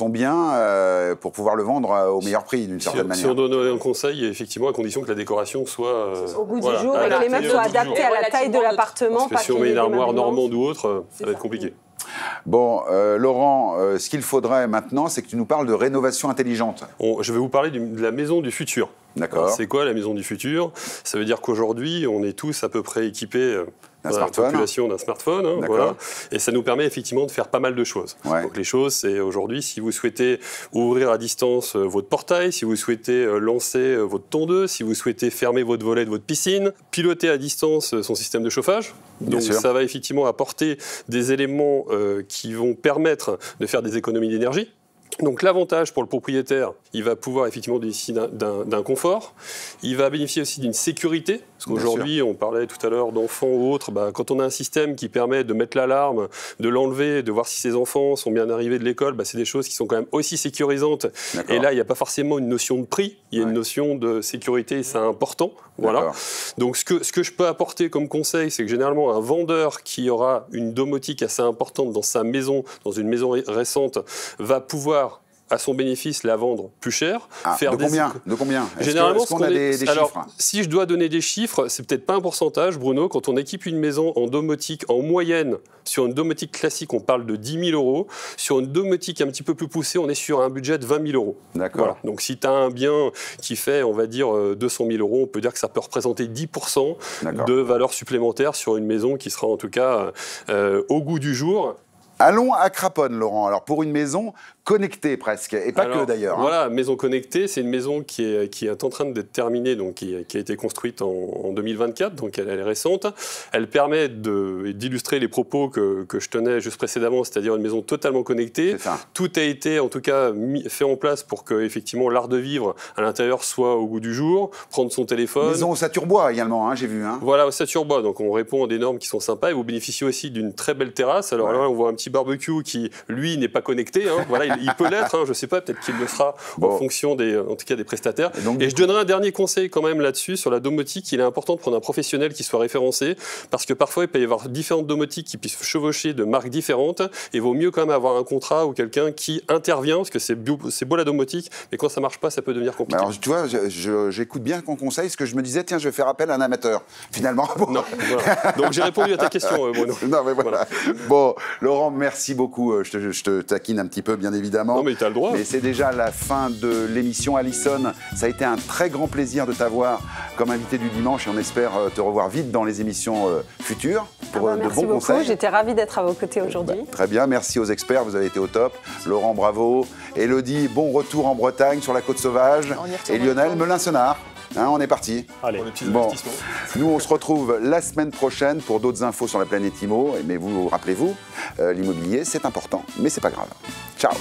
bien pour pouvoir le vendre au meilleur prix, d'une certaine manière. Si on donne un conseil, effectivement, à condition que la décoration soit... au goût du jour et que les meubles soient adaptés à la taille de l'appartement. Parce que si on met une armoire normande ou autre, ça va être compliqué. Bon, Laurent, ce qu'il faudrait maintenant, c'est que tu nous parles de rénovation intelligente. Je vais vous parler de la maison du futur. D'accord. C'est quoi la maison du futur? Ça veut dire qu'aujourd'hui, on est tous à peu près équipés d'un smartphone. La population d'un smartphone. Voilà. Et ça nous permet effectivement de faire pas mal de choses. Ouais. Donc les choses, c'est aujourd'hui, si vous souhaitez ouvrir à distance votre portail, si vous souhaitez lancer votre tondeuse, si vous souhaitez fermer votre volet de votre piscine, piloter à distance son système de chauffage. Donc ça va effectivement apporter des éléments qui vont permettre de faire des économies d'énergie. Donc l'avantage pour le propriétaire, il va pouvoir effectivement bénéficier d'un confort. Il va bénéficier aussi d'une sécurité. Parce qu'aujourd'hui, on parlait tout à l'heure d'enfants ou autres. Quand on a un système qui permet de mettre l'alarme, de l'enlever, de voir si ses enfants sont bien arrivés de l'école, c'est des choses qui sont quand même aussi sécurisantes. Et là, il n'y a pas forcément une notion de prix. Il y a une notion de sécurité et c'est important. Voilà. Donc ce que je peux apporter comme conseil, c'est que généralement, un vendeur qui aura une domotique assez importante dans sa maison, dans une maison récente, va pouvoir à son bénéfice la vendre plus cher. De combien Généralement, est-ce qu'on a des chiffres? Alors, si je dois donner des chiffres, c'est peut-être pas un pourcentage, Bruno. Quand on équipe une maison en domotique, en moyenne, sur une domotique classique, on parle de 10 000 €. Sur une domotique un petit peu plus poussée, on est sur un budget de 20 000 €. D'accord. Voilà. Donc, si tu as un bien qui fait, on va dire, 200 000 €, on peut dire que ça peut représenter 10% de valeur supplémentaire sur une maison qui sera en tout cas au goût du jour. Allons à Craponne, Laurent. Alors, pour une maison connectée presque, et pas que d'ailleurs. Voilà, maison connectée, c'est une maison qui est en train d'être terminée, donc qui a été construite en 2024, donc elle est récente. Elle permet d'illustrer les propos que je tenais juste précédemment, c'est-à-dire une maison totalement connectée. Tout a été en tout cas fait en place pour que effectivement l'art de vivre à l'intérieur soit au goût du jour, prendre son téléphone. Maison au Saturbois également, hein, j'ai vu. Hein. Voilà, au Saturbois, donc on répond à des normes qui sont sympas et vous bénéficiez aussi d'une très belle terrasse. Alors là, on voit un petit barbecue qui, lui, n'est pas connecté. Hein. Voilà, il peut l'être, hein, je ne sais pas, peut-être qu'il le sera en fonction en tout cas des prestataires. Et je donnerai un dernier conseil quand même là-dessus, sur la domotique. Il est important de prendre un professionnel qui soit référencé, parce que parfois il peut y avoir différentes domotiques qui puissent chevaucher de marques différentes, et il vaut mieux quand même avoir un contrat ou quelqu'un qui intervient, parce que c'est beau la domotique, mais quand ça ne marche pas, ça peut devenir compliqué. Alors tu vois, j'écoute bien ton conseil, parce que je me disais, tiens, je vais faire appel à un amateur. Finalement, non, voilà. Donc j'ai répondu à ta question, Bruno. Non, mais voilà. Bon, Laurent, merci beaucoup. Je te taquine un petit peu, bien évidemment. Non, mais tu as le droit. Mais c'est déjà la fin de l'émission. Alison, ça a été un très grand plaisir de t'avoir comme invité du dimanche, et on espère te revoir vite dans les émissions futures pour de bons conseils. Merci beaucoup, j'étais ravie d'être à vos côtés aujourd'hui. Très bien, merci aux experts, vous avez été au top. Laurent, bravo. Élodie, bon retour en Bretagne, sur la Côte Sauvage. Et Lionel, Melun-Senard. Hein, on est parti. Allez, bon. Nous, on se retrouve la semaine prochaine pour d'autres infos sur la planète Imo. Mais vous, rappelez-vous, l'immobilier, c'est important, mais c'est pas grave. Ciao.